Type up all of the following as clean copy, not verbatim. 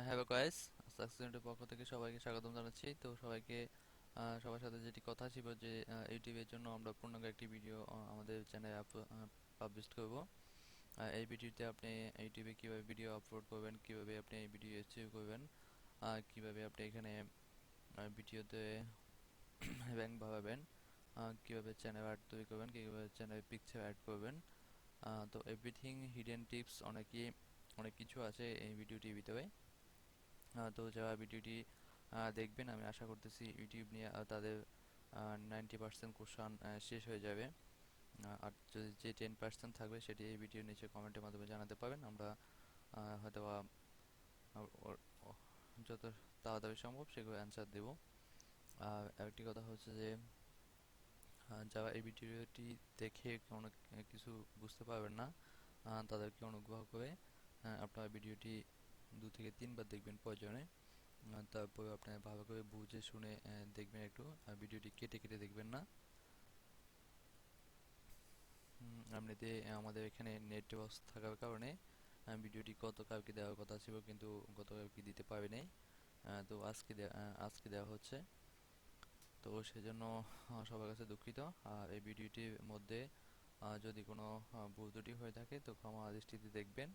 Hello guys, সাকসেসের পক্ষ থেকে সবাইকে স্বাগতম জানাচ্ছি। তো সবাইকে সবার সাথে যেটি কথা ছিল যে ইউটিউবের জন্য আমরা পূর্ণাঙ্গ একটি ভিডিও আমাদের চ্যানেলে পাবলিশ করব। এই ভিডিওতে আপনি ইউটিউবে কিভাবে ভিডিও আপলোড করবেন, কিভাবে আপনি এই ভিডিও সেভ করবেন, কিভাবে আপনি এখানে ভিডিওতে ব্যাংক ভাবাবেন, কিভাবে চ্যানেল অ্যাড তৈরি করবেন, কিভাবে চ্যানেলে পিকচার অ্যাড করবেন। তো এভরিথিং হিডেন টিপস অনেক কিছু আছে এই ভিডিওটির ভিতরে। তো যারা ভিডিওটি দেখবেন, আমি আশা করতেছি ইউটিউব নিয়ে তাদের 90% কোশ্চান শেষ হয়ে যাবে। আর যদি যে 10% থাকবে সেটি এই ভিডিওর নিচে কমেন্টের মাধ্যমে জানাতে পারেন। আমরা হয়তো যত তাড়াতাড়ি সম্ভব সেগুলো অ্যান্সার দেব। আর আরেকটি কথা হচ্ছে যে যারা এই ভিডিওটি দেখে কোনো কিছু বুঝতে পারবেন না, তাদেরকে অনুগ্রহ করে আপনারা ভিডিওটি 2 থেকে 3 বার দেখবেন প্রয়োজনে। তারপর আপনি ভালো করে বুঝে শুনে দেখবেন একটু, আর ভিডিওটি কেটে কেটে দেখবেন না। এমনিতে আমাদের এখানে নেট লস থাকার কারণে ভিডিওটি গতকালকে দেওয়ার কথা ছিল, কিন্তু গতকালকে দিতে পারি নাই। তো আজকে দেওয়া হচ্ছে। তো সেজন্য সবার কাছে দুঃখিত। আর এই ভিডিওটির মধ্যে যদি কোনো ভুল ত্রুটি হয়ে থাকে তো ক্ষমা দৃষ্টিতে দেখবেন,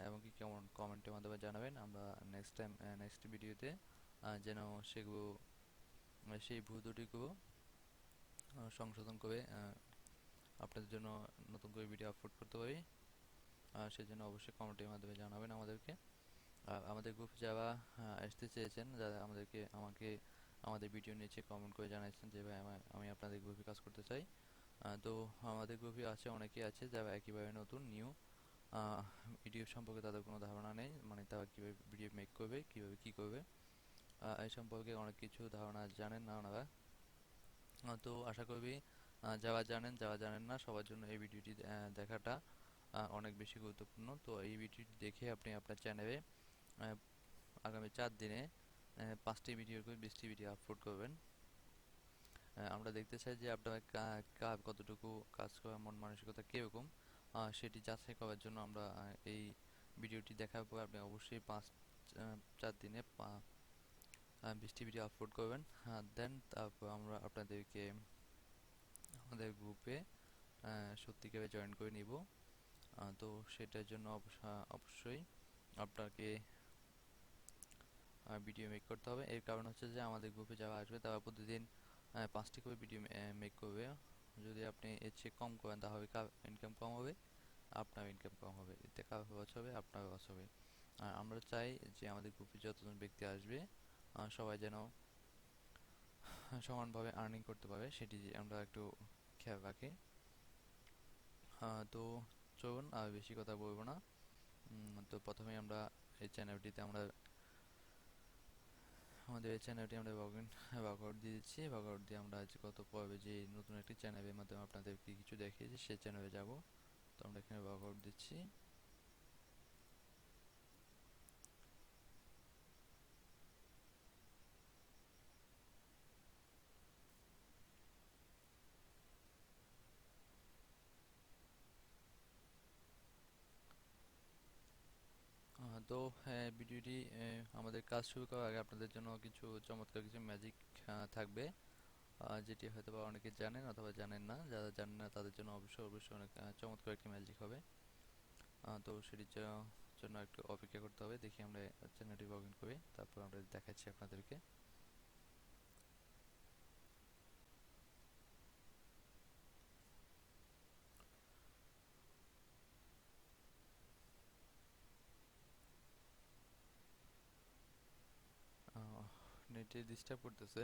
এবং কি কেমন কমেন্টের মাধ্যমে জানাবেন। আমরা নেক্সট ভিডিওতে যেন সেগুলো সেই ভুল ত্রুটিগুলো সংশোধন করে আপনাদের জন্য নতুন করে ভিডিও আপলোড করতে পারি। সেজন্য অবশ্যই কমেন্টের মাধ্যমে জানাবেন আমাদেরকে। আর আমাদের গ্রুপ যারা আসতে চেয়েছেন, যারা আমাকে আমাদের ভিডিও নিচে কমেন্ট করে জানাচ্ছেন যে ভাই আমি আপনাদের গ্রুপে কাজ করতে চাই। তো আমাদের গ্রুপে অনেকেই আছে যারা একেবারে নতুন নিউ, ভিডিও সম্পর্কে তাদের কোনো ধারণা নেই, মানে তারা কীভাবে ভিডিও মেক করবে, কীভাবে কী করবে, এই সম্পর্কে অনেক কিছু ধারণা জানেন না ওনারা। তো আশা করি যারা জানেন যারা জানেন না সবার জন্য এই ভিডিওটি দেখাটা অনেক বেশি গুরুত্বপূর্ণ। তো এই ভিডিওটি দেখে আপনি আপনার চ্যানেলে আগামী 4 দিনে 5টি ভিডিও করে 20টি ভিডিও আপলোড করবেন। আমরা দেখতে চাই যে আপনার কার কতটুকু কাজ করার মন মানসিকতা কীরকম, সেটি যাচাই করার জন্য আমরা এই ভিডিওটি দেখার পর আপনি অবশ্যই 4 দিনে 20টি ভিডিও আপলোড করবেন। দেন তারপর আমরা আপনাদেরকে আমাদের গ্রুপে সত্যিকারে জয়েন করে নিব। তো সেটার জন্য অবশ্যই আপনাকে ভিডিও মেক করতে হবে। এর কারণ হচ্ছে যে আমাদের গ্রুপে যারা আসবে তারা প্রতিদিন 5টি করে ভিডিও মেক করবে। যদি আপনি এর চেয়ে কম করেন তাহলে কার ইনকাম কম হবে, আপনার ইনকাম কম হবে, এতে কার লস হবে, আপনার লস হবে। আর আমরা চাই যে আমাদের গ্রুপে যতজন ব্যক্তি আসবে সবাই যেন সমানভাবে আর্নিং করতে পারে, সেটি আমরা একটু খেয়াল রাখি। তো চলুন আর বেশি কথা বলবো না। তো প্রথমেই আমরা এই চ্যানেলটিতে আমরা আমাদের এই চ্যানেলটি আমরা লগ আউট দিয়ে দিচ্ছি। লগ আউট দিয়ে আমরা আজ গত পর্বে যে নতুন একটি চ্যানেলের মাধ্যমে আপনাদেরকে কিছু দেখিয়েছি সেই চ্যানেলে যাব। তো আমরা এখানে লগ আউট দিচ্ছি। তো হ্যাঁ, ভিডিওটি আমাদের কাজ শুরু করার আগে আপনাদের জন্য কিছু চমৎকার কিছু ম্যাজিক থাকবে, যেটি হয়তো বা অনেকে জানেন অথবা জানেন না। যারা জানেন না তাদের জন্য অবশ্যই অবশ্যই অনেক চমৎকার একটি ম্যাজিক হবে। তো সেটির জন্য একটু অপেক্ষা করতে হবে। দেখি আমরা চ্যানেলটি লগ ইন করি, তারপর আমরা দেখাচ্ছি আপনাদেরকে। নেটে ডিস্টার্ব করতেছে।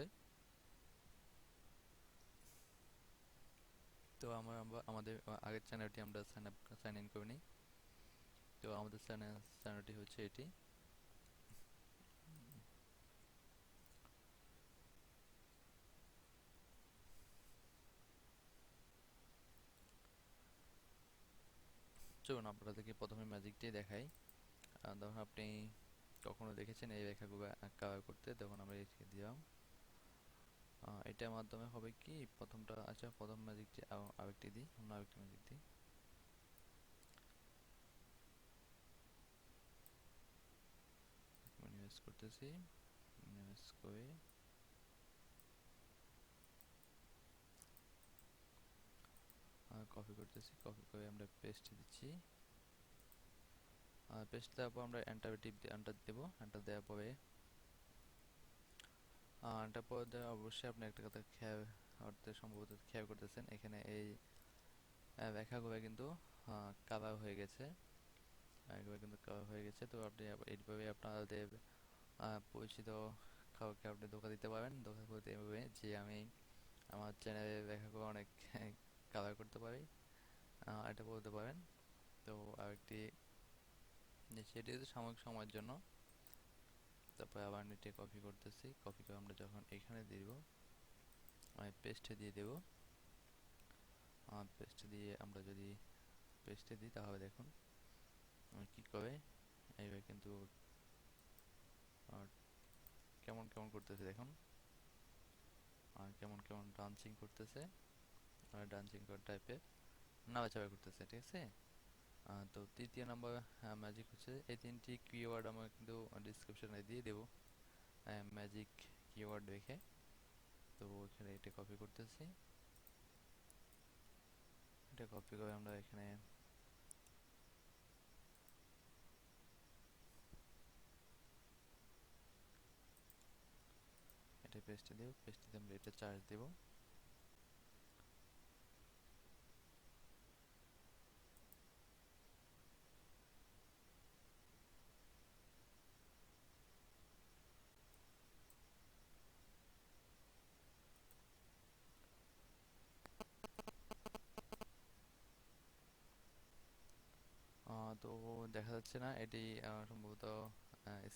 তো আমাদের আগের চ্যানেলটি আমরা সাইন ইন করে নিই। তো আমাদের চ্যানেলটি হচ্ছে এটি। চলুন আপনাদেরকে প্রথমে ম্যাজিকটি দেখাই। ধরুন আপনি কখনো দেখেছেন এই রেখাগুলো কাভার করতে, তখন আমরা রেখে দিলাম। এটার মাধ্যমে হবে কি, প্রথমটা আচ্ছা প্রথম ম্যাজিকটি আরেকটি দিই, অন্য আরেকটি ম্যাজিক দিই। করতেছি, ইমেজ করে কপি করতেছি, কপি করে আমরা পেস্ট দিচ্ছি। পেস্ট দেওয়ার পর আমরা এন্টার দেবো। এন্টার দেওয়ার পরে অবশ্যই আপনি একটা কথা খেয়াল করতে সম্ভবত খেয়াল করতেছেন, এখানে এই লেখাগুলো কিন্তু কাভার হয়ে গেছে। এগুলো কিন্তু কাভার হয়ে গেছে। তো আপনি এইভাবে আপনাদের পরিচিত কাউকে আপনি ধোকা দিতে পারেন। ধোকা বলতে এভাবে যে আমি আমার চ্যানেলে লেখাগুলো অনেক কাভার করতে পারি, এটা বলতে পারেন। তো আরেকটি সেটি হচ্ছে সাময়িক সময়ের জন্য। তারপরে আবার নেটে কপি করতেছি, কপি করে আমরা যখন এখানে দিয়ে দিব, আমি পেস্টে দিয়ে দেব। পেস্টে দিয়ে আমরা যদি পেস্টে দিই তাহলে দেখুন কি করে এইভাবে কিন্তু কেমন কেমন করতেছে দেখুন, কেমন কেমন ডান্সিং করতেছে, ডান্সিং টাইপের নাড়াচাড়া করতেছে, ঠিক আছে। তো তৃতীয় নম্বর ম্যাজিক হচ্ছে এই তিনটি কিওয়ার্ড আমরা কিন্তু ডিসক্রিপশনে দিয়ে দেবো, ম্যাজিক কিওয়ার্ড রেখে। তো এখানে এটা কপি করতেছি, এটা কপি করে আমরা এখানে এটা পেস্টে দেব, পেস্টে দিয়ে আমরা এটা চার্জ দেব। তো দেখা যাচ্ছে না, এটি সম্ভবত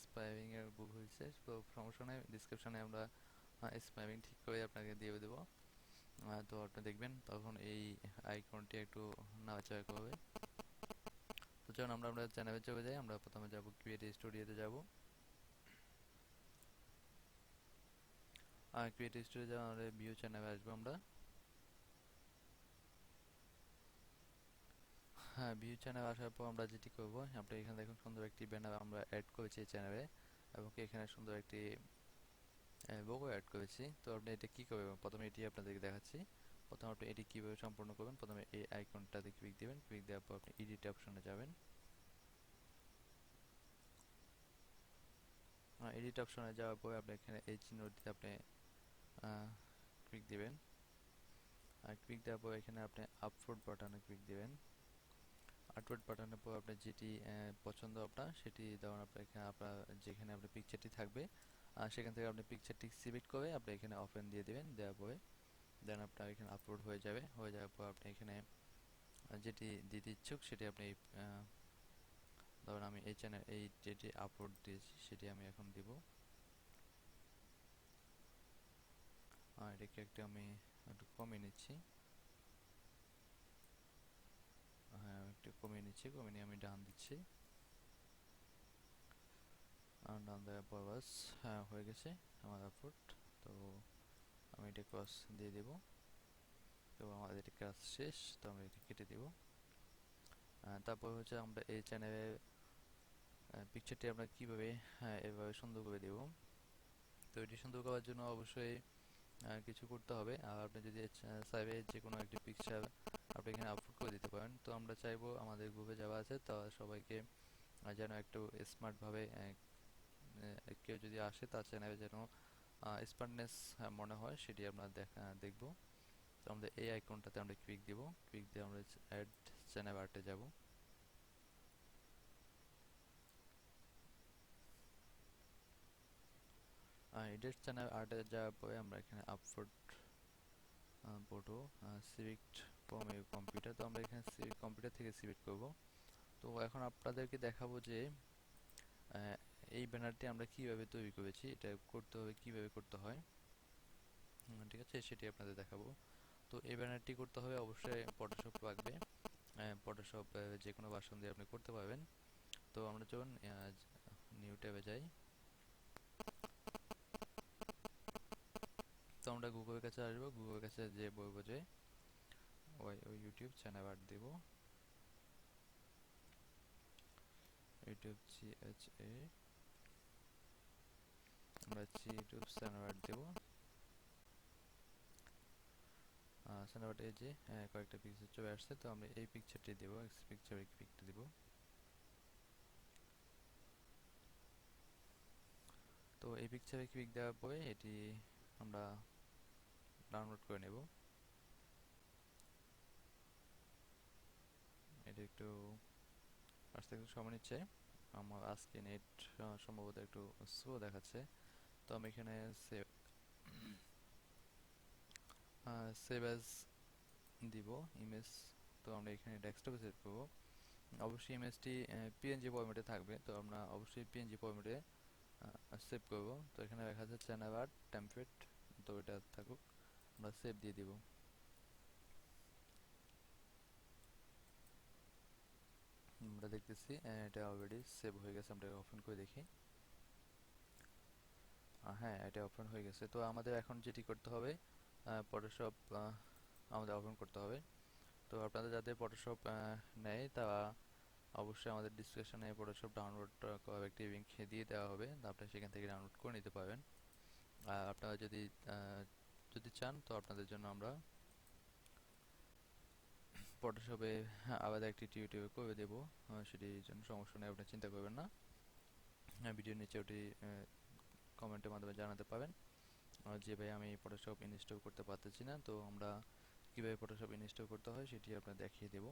স্প্যামিং এর ভুল হয়েছে। তো সমস্যা নেই, ডিসক্রিপশনে আমরা স্প্যামিং ঠিক করে আপনাকে দিয়ে দেবো। তো আপনি দেখবেন তখন এই আইকনটি একটু নাড়াচাড়া করবে। তো চলুন আমরা চ্যানেলে চলে যাই। আমরা প্রথমে যাব ক্রিয়েট স্টুডিওতে যাব। ক্রিয়েট স্টুডিও যাওয়া আমাদের ভিউ চ্যানেলে আসবো আমরা। হ্যাঁ, ভিউ চ্যানেল আসার পর আমরা যেটি করব, আপনি এখানে দেখুন সুন্দর একটি ব্যানার আমরা অ্যাড করেছি এই চ্যানেলে, এবং এখানে সুন্দর একটি লোগো অ্যাড করেছি। তো আপনি এটা কি করবেন, প্রথমে এটি আপনাদেরকে দেখাচ্ছি। প্রথমে আপনি এটি কীভাবে সম্পূর্ণ করবেন, প্রথমে এই আইকনটাতে ক্লিক দিবেন, ক্লিক দেওয়ার পর আপনি এডিট অপশনে যাবেন। এডিট অপশনে যাওয়ার পর আপনি এখানে এই চিহ্নটিতে আপনি ক্লিক দিবেন। আর ক্লিক দেওয়ার পর এখানে আপনি আপলোড বাটনে ক্লিক দিবেন। আপলোড বাটনের পর আপনি যেটি পছন্দ আপনার সেটি দেওয়ার, আপনার এখানে আপনার যেখানে আপনার পিকচারটি থাকবে সেখান থেকে আপনি পিকচারটি সিলেক্ট করে আপনি এখানে ওপেন দিয়ে দিবেন। দেওয়ার পরে দেন আপনার এখানে আপলোড হয়ে যাবে। হয়ে যাওয়ার পর আপনি এখানে যেটি দিতে ইচ্ছুক সেটি আপনি ধরুন আমি এই চ্যানেল এই যেটি আপলোড দিয়েছি সেটি আমি এখন দিব। এটাকে একটু আমি একটু কমিয়ে নিচ্ছি। হ্যাঁ, একটু কমিয়ে নিচ্ছি, কমিয়ে নিয়ে আমি ডান দিচ্ছি। ডান দেওয়ার পর বাস হ্যাঁ হয়ে গেছে আমার আপলোড। তো আমি এটা ক্রস দিয়ে দেব। তো আমাদের এটা কাজ শেষ। তো আমরা এটা কেটে দেব। তারপর হচ্ছে আমরা এই চ্যানেলের পিকচারটি আমরা কীভাবে এভাবে সুন্দর করে দেব। তো এটি সুন্দর করার জন্য অবশ্যই কিছু করতে হবে। আর আপনি যদি চাইবে যে কোনো একটি পিকচার আপনি এখানে আপলোড করে দিতে পারেন। তো আমরা চাইবো আমাদের গ্রুপে যাওয়া আছে তা সবাইকে যেন একটু স্মার্টভাবে কেউ যদি আসে তার চ্যানেলে যেন স্মার্টনেস মনে হয় সেটি আমরা দেখব। তো আমাদের এই আইকনটাতে আমরা ক্লিক দিব, ক্লিক দিয়ে আমরা অ্যাড চ্যানেল আর্টে যাব। এডিট চ্যানেল আর্টে যাওয়ার পরে আমরা এখানে upload photo select from your computer. তো আমরা এখানে কম্পিউটার থেকে সিলেক্ট করব। তো এখন আপনাদেরকে দেখাবো যে এই ব্যানারটি আমরা কিভাবে তৈরি করেছি, এটা করতে হবে কিভাবে করতে হয়। ঠিক আছে, সেটি আপনাদের দেখাবো। তো এই ব্যানারটি করতে হবে অবশ্যই ফটোশপ লাগবে। ফটোশপ যে কোনো ভার্সন দিয়ে আপনি করতে পারবেন। তো আমরা যখন নিউ ট্যাবে যাই, তো আমরা গুগলের কাছে আসবো। গুগলের কাছে যে বলবো যে ওই ইউটিউব চ্যানেল আর্ট দেব, ইউটিউব CHA আমরা ইউটিউব চ্যানেল দেবো। চ্যানেলটা এই যে কয়েকটা পিকচার চলে আসছে, তো আমরা এই পিকচারটি দেবো, পিকচার পিকটা দিব। তো এই পিকচারে ক্লিক দেওয়ার পরে এটি আমরা ডাউনলোড করে নেব। এটা একটু আসতে একটু সময় নিচ্ছে, আমার আজকে নেট সম্ভবত একটু স্লো দেখাচ্ছে। তো আমি এখানে সেভ অ্যাজ দিব ইমেজ। তো আমরা এখানে ডেস্কটপে সেভ করব। অবশ্যই ইমেজটি পিএনজি ফরম্যাটে থাকবে, তো আমরা অবশ্যই পিএনজি ফরম্যাটে সেভ করব। তো এখানে দেখা যাচ্ছে চ্যানেল টেমপ্লেট, তো এটা থাকুক, আমরা সেভ দিয়ে দিব। আমরা দেখতেছি এটা অলরেডি সেভ হয়ে গেছে, আমরা ওপেন করে দেখি। হ্যাঁ, এটা ওপেন হয়ে গেছে। তো আমাদের এখন যেটি করতে হবে, ফটোশপ আমাদের ওপেন করতে হবে। তো আপনাদের যাদের ফটোশপ নেয় তারা অবশ্যই আমাদের ডিসক্রিপশনে ফটোশপ ডাউনলোড করার একটি লিঙ্ক দিয়ে দেওয়া হবে, আপনারা সেখান থেকে ডাউনলোড করে নিতে পারবেন। আর আপনারা যদি যদি চান তো আপনাদের জন্য আমরা ফটোশপে আলাদা একটি টিউটোরিয়াল করে দেবো, সেটির জন্য সমস্যা নেই, আপনি চিন্তা করবেন না। ভিডিওর নিচে ওটি কমেন্টের মাধ্যমে জানাতে পারেন যে ভাই আমি ফটোশপ ইনস্টল করতে পারতেছি না, তো আমরা কীভাবে ফটোশপ ইনস্টল করতে হয় সেটি আপনার দেখিয়ে দেব।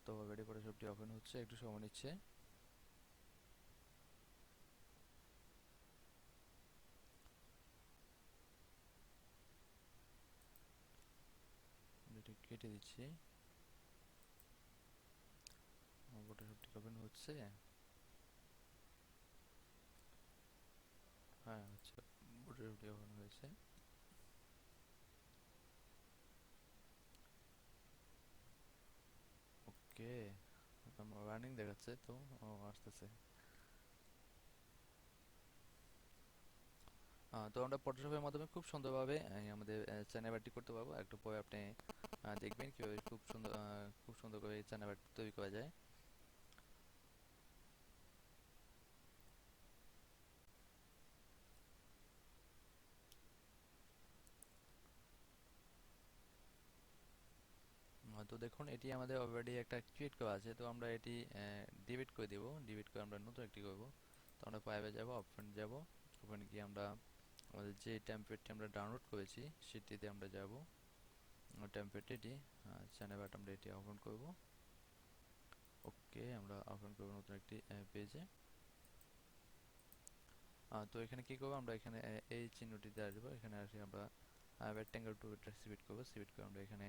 তো অলরেডি ফটোশপটি ওপেন হচ্ছে, একটু সময় নিচ্ছে। এটি কেটে দিচ্ছি, ফটোশপটি ওপেন হচ্ছে। হ্যাঁ আচ্ছা, ফটোশপটি ওপেন হয়েছে। ওকে, রানিং দেখাচ্ছে, তো আসতেছে। তো আমরা ফটোশপের মাধ্যমে খুব সুন্দরভাবে আমাদের চ্যানেল আর্টটি করতে পারবো। একটু পরে আপনি দেখবেন কীভাবে খুব সুন্দর করে চ্যানেল আর্ট তৈরি করা যায়। তো দেখুন এটি আমাদের অলরেডি একটা ক্রিয়েট করা আছে, তো আমরা এটি ডিলিট করে দেব। ডিলিট করে আমরা নতুন একটি করব। তো আমরা ফাইলে যাব, অপশন যাব, ওখানে গিয়ে আমরা আমাদের যে টেমপ্লেটটি আমরা ডাউনলোড করেছি সেটিতে আমরা যাব। টেমপ্লেট এটি চ্যানেল আর্ট আমরা এটি ওপেন করব। ওকে, আমরা ওপেন করব নতুন একটি পেজে। তো এখানে কি করবো, আমরা এখানে এই চিহ্নটিতে আসবো, এখানে আসি আমরা রেক্ট্যাঙ্গেল টুলটা সিলেক্ট করবো। সিলেক্ট করে আমরা এখানে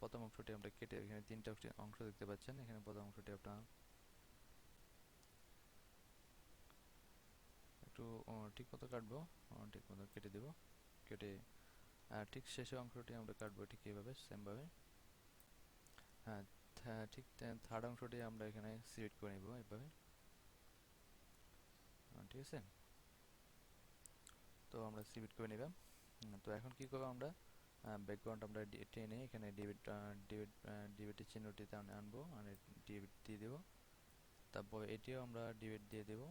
প্রথম অংশটি আমরা কেটে, এখানে তিনটা অংশ দেখতে পাচ্ছেন, এখানে প্রথম অংশটি আপনার একটু ঠিক মতো কাটবো, ঠিক মতো কেটে দেবো। কেটে ঠিক শেষের অংশটি আমরা কাটবো ঠিক এইভাবে সেমভাবে। হ্যাঁ, ঠিক থার্ড অংশটি আমরা এখানে সিলেক্ট করে নিব এইভাবে। ঠিক আছে, তো আমরা সিলেক্ট করে নিলাম। তো এখন কি করবো, আমরা ব্যাকগ্রাউন্ড আমরা টেনে এখানে ডিভিডের চিহ্নটিতে আনবো, আর ডিভিড দিয়ে দেবো। তারপর এটিও আমরা ডিভিড দিয়ে দেবো,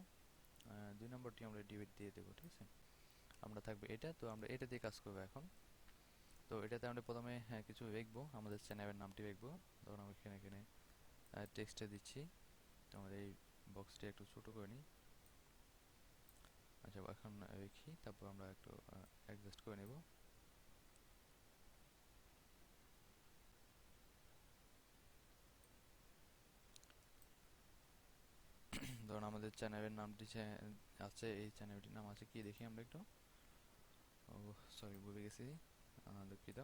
2 নম্বরটি আমরা ডিভিড দিয়ে দেবো। ঠিক আছে, আমরা থাকবে এটা, তো আমরা এটা দিয়ে কাজ করবো এখন। তো এটাতে আমরা প্রথমে কিছু লিখবো, আমাদের চ্যানেলের নামটি লিখবো। তখন আমরা এখানে টেক্সটে দিচ্ছি। তো আমাদের এই বক্সটি একটু ছোটো করে নিই। আচ্ছা, এখন লিখি, তারপর আমরা একটু অ্যাডজাস্ট করে নেব। ধরুন আমাদের চ্যানেলের নামটি আছে, এই চ্যানেলটির নাম আছে কি দেখি আমরা একটু। ও সরি, ভুলে গেছি, দুঃখিত।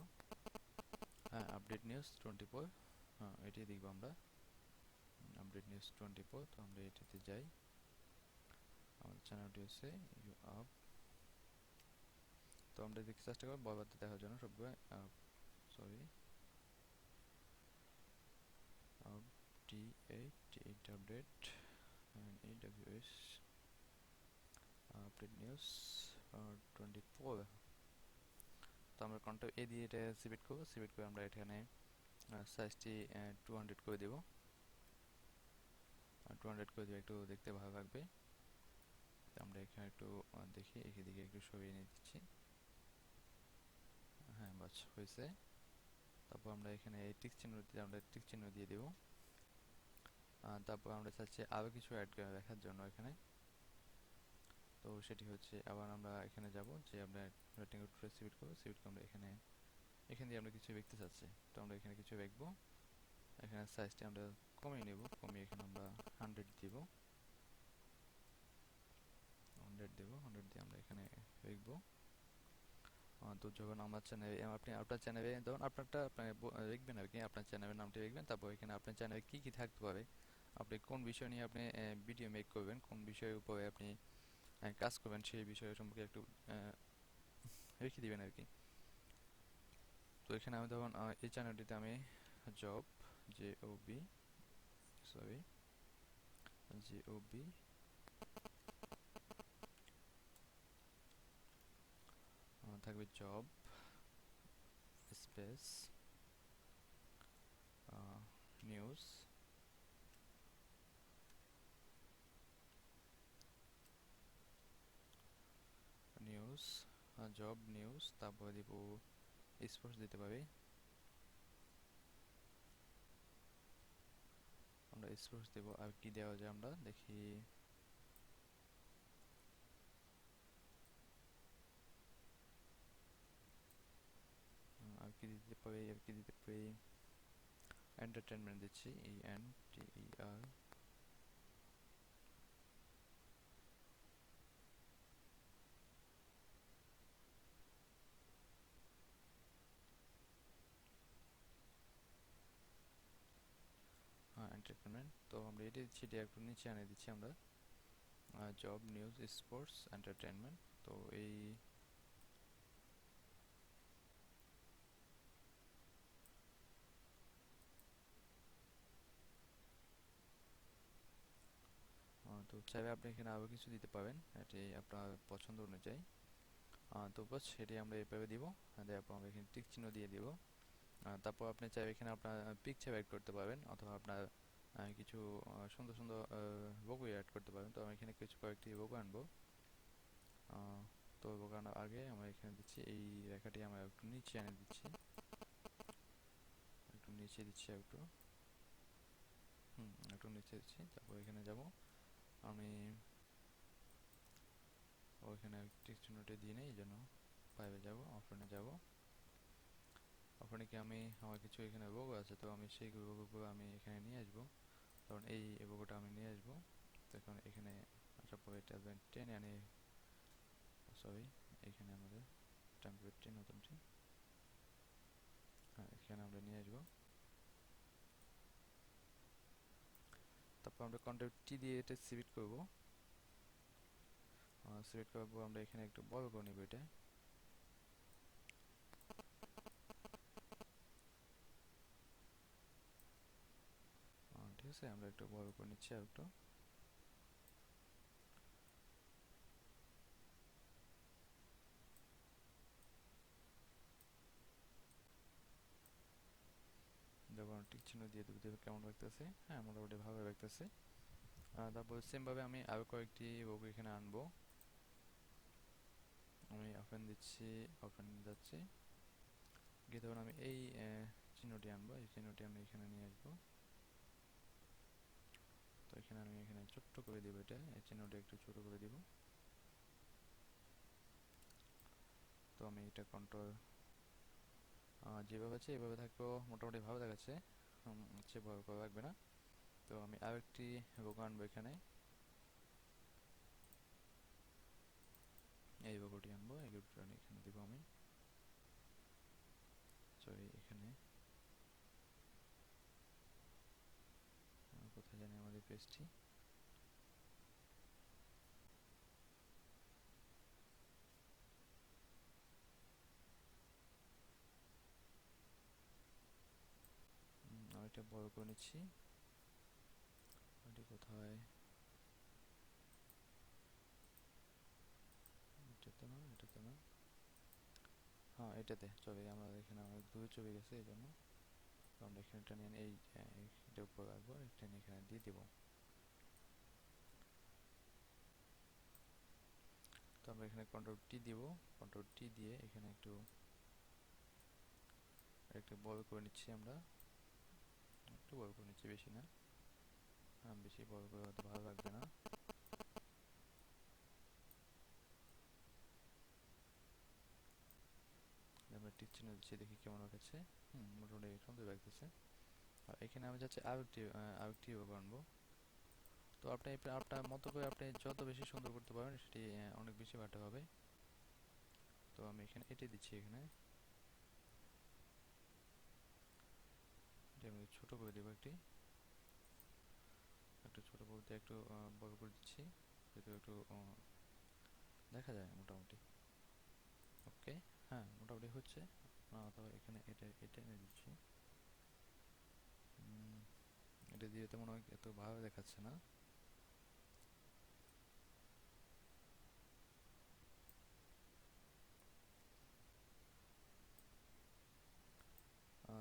হ্যাঁ, আপডেট নিউজ 24। হ্যাঁ, এটি দেখবো আমরা, আপডেট নিউজ 24। তো আমরা এটিতে যাই, আমাদের চ্যানেলটি হচ্ছে ইউ আপ। তো আমরা দেখতে চেষ্টা করবো বরাবর দেখার জন্য সবগুলো। Sorry, D8 update AWS update news 24। তো আমরা কন্ট্রোল এ দিয়ে এটা সিলেক্ট করবো। সিলেক্ট করে আমরা এখানে সাইজটি 200 করে দেবো। 200 করে দিয়ে একটু দেখতে ভালো লাগবে। তো আমরা এখানে একটু দেখি এদিকে একটু সরিয়ে নিয়ে দিচ্ছি। হ্যাঁ, বাস হয়েছে। তারপর আমরা এখানে এই টিক চিহ্ন দিয়ে আমরা টিক চিহ্ন দিয়ে দেব। তারপর আমরা চাচ্ছি আরও কিছু অ্যাড করে রাখার জন্য এখানে। তো সেটি হচ্ছে আবার আমরা এখানে যাব যে আমরা রেক্টেঙ্গল টুলে সিলেক্ট করবো, সিলেক্ট করে আমরা এখান দিয়ে আমরা কিছু লিখতে চাচ্ছি। তো আমরা এখানে কিছু লিখবো। এখানে সাইজটা আমরা কমিয়ে নেব, কমিয়ে এখানে আমরা 100 দিব, 100 দেব, 100 দিয়ে আমরা এখানে লিখবো। তো যখন আমার চ্যানেলে আপনি আপনার চ্যানেলে ধরুন আপনারটা আপনি লিখবেন আর কি, আপনার চ্যানেলের নামটি লিখবেন। তারপর এখানে আপনার চ্যানেলে কী কী থাকতে পারে, আপনি কোন বিষয় নিয়ে আপনি ভিডিও মেক করবেন, কোন বিষয়ের উপরে আপনি কাজ করবেন, সেই বিষয় সম্পর্কে একটু রেখে দিবেন আর কি। তো এখানে আমি ধরুন এই চ্যানেলটিতে আমি জব JOB সরি JOB থাকবে job space news news job news, তারপরে দিব স্পোর্টস দিতে পারি, আমরা স্পোর্টস দেব। আর কি দেওয়া যায় আমরা দেখি, আর কি দিতে পারি, আর কি দিতে পারি, এন্টারটেনমেন্ট দিচ্ছি ENTER। হ্যাঁ, এন্টারটেনমেন্ট। তো আমরা এটা দিচ্ছি, এটা একটু নিচে আনে দিচ্ছি আমরা জব নিউজ স্পোর্টস এন্টারটেনমেন্ট। তো এই তো চাইলে আপনি এখানে আরও কিছু দিতে পারেন, এটি আপনার পছন্দ অনুযায়ী। তো বাস সেটি আমরা এভাবে দিব, দেওয়ার পর আমরা এখানে টিক চিহ্ন দিয়ে দিব। তারপর আপনি চাইলে এখানে আপনার পিকচার অ্যাড করতে পারবেন, অথবা আপনার কিছু সুন্দর সুন্দর লোগো অ্যাড করতে পারবেন। তো আমি এখানে কিছু কয়েকটি লোগো আনবো। তো লোগো আনার আগে আমরা এখানে দিচ্ছি এই রেখাটি আমরা একটু নিচে এনে দিচ্ছি, একটু নিচে দিচ্ছি, একটু নিচে দিচ্ছি। তারপর এখানে যাব আমি, ওইখানে টিক চিহ্নটি দিয়ে নেই, এই জন্য ফাইভে যাব, অপশনে যাব। অপশনে কি আমি আমার কিছু এখানে লোগো আছে, তো আমি সেই লোগোগুলো আমি এখানে নিয়ে আসবো। কারণ এই লোগোটা আমি নিয়ে আসবো। তো এখন এখানে আসার পরে এটা টেনে আনি, সরি এখানে আমাদের টেমপ্লেটটি নতুনটি, হ্যাঁ এখানে আমরা নিয়ে আসবো। তারপর আমরা কন্ট্রোল T দিয়ে এটা সিলেক্ট করবো। সিলেক্ট করার পর আমরা এখানে একটু বড় করে নিব এটা। ঠিক আছে, আমরা একটু বড় করে নিচ্ছি আর একটু। যখন টিক চিহ্ন দিয়ে দেবো, দেখো কেমন লাগতেছে। হ্যাঁ, মোটামুটি ভালো লাগতেছে। তারপর সেমভাবে আমি আরও কয়েকটি লোগো এখানে আনবো। আমি ওপেন দিচ্ছি, ওপেন যাচ্ছি, গিয়ে তখন আমি এই চিহ্নটি আনবো, এই চিহ্নটি আমি এখানে নিয়ে আসবো। তো এখানে আমি এখানে ছোট্ট করে দিব, এটা এই চিহ্নটি একটু ছোট করে দিব। তো আমি এটা কন্ট্রোল যেভাবে আছে এভাবে থাকলেও মোটামুটি ভালো দেখাচ্ছে, সেভাবে করা লাগবে না। তো আমি আরেকটি লোগো আনবো এখানে, এই লোগোটি আনবো, এই লোগোটি এখানে দিব আমি, সরি এখানে কোথায় জানি আমাদের পেজটি, আমি এটা বড় করে নিচ্ছি। এটি কোথায়, এটাতে না, এটাতে না, হ্যাঁ এটাতে ছবি, আমরা এখানে অনেক দূরে ছবি গেছে এই জন্য। তো আমরা এখানে এটা নিয়ে এটার উপর রাখবো, এটা নিয়ে এখানে দিয়ে দিব। আমরা এখানে কন্ট্রোল টি দিব, কন্ট্রোল টি দিয়ে এখানে একটু একটু বড় করে নিচ্ছি, আমরা একটু বড় করে নিচ্ছি, বেশি না, বেশি বড় করে হয়তো ভালো লাগবে না। আমরা টিক চিহ্ন দিচ্ছি, দেখি কেমন লাগছে। মোটামুটি সুন্দর লাগতেছে। আর এখানে আমি যাচ্ছি আরেকটি আনবো। তো আপনি আপনার মতো করে আপনি যত বেশি সুন্দর করতে পারবেন সেটি অনেক বেশি ভালো হবে। তো আমি এখানে এটি দিচ্ছি, এখানে আমি ছোট করে দেবো, একটু ছোট বলতে একটু বড় করে দিচ্ছি, যাতে একটু দেখা যায় মোটামুটি। ওকে, হ্যাঁ মোটামুটি হচ্ছে। তো এখানে এটা এনে দিচ্ছি। এটা দিয়ে তেমন এত ভালো দেখাচ্ছে না।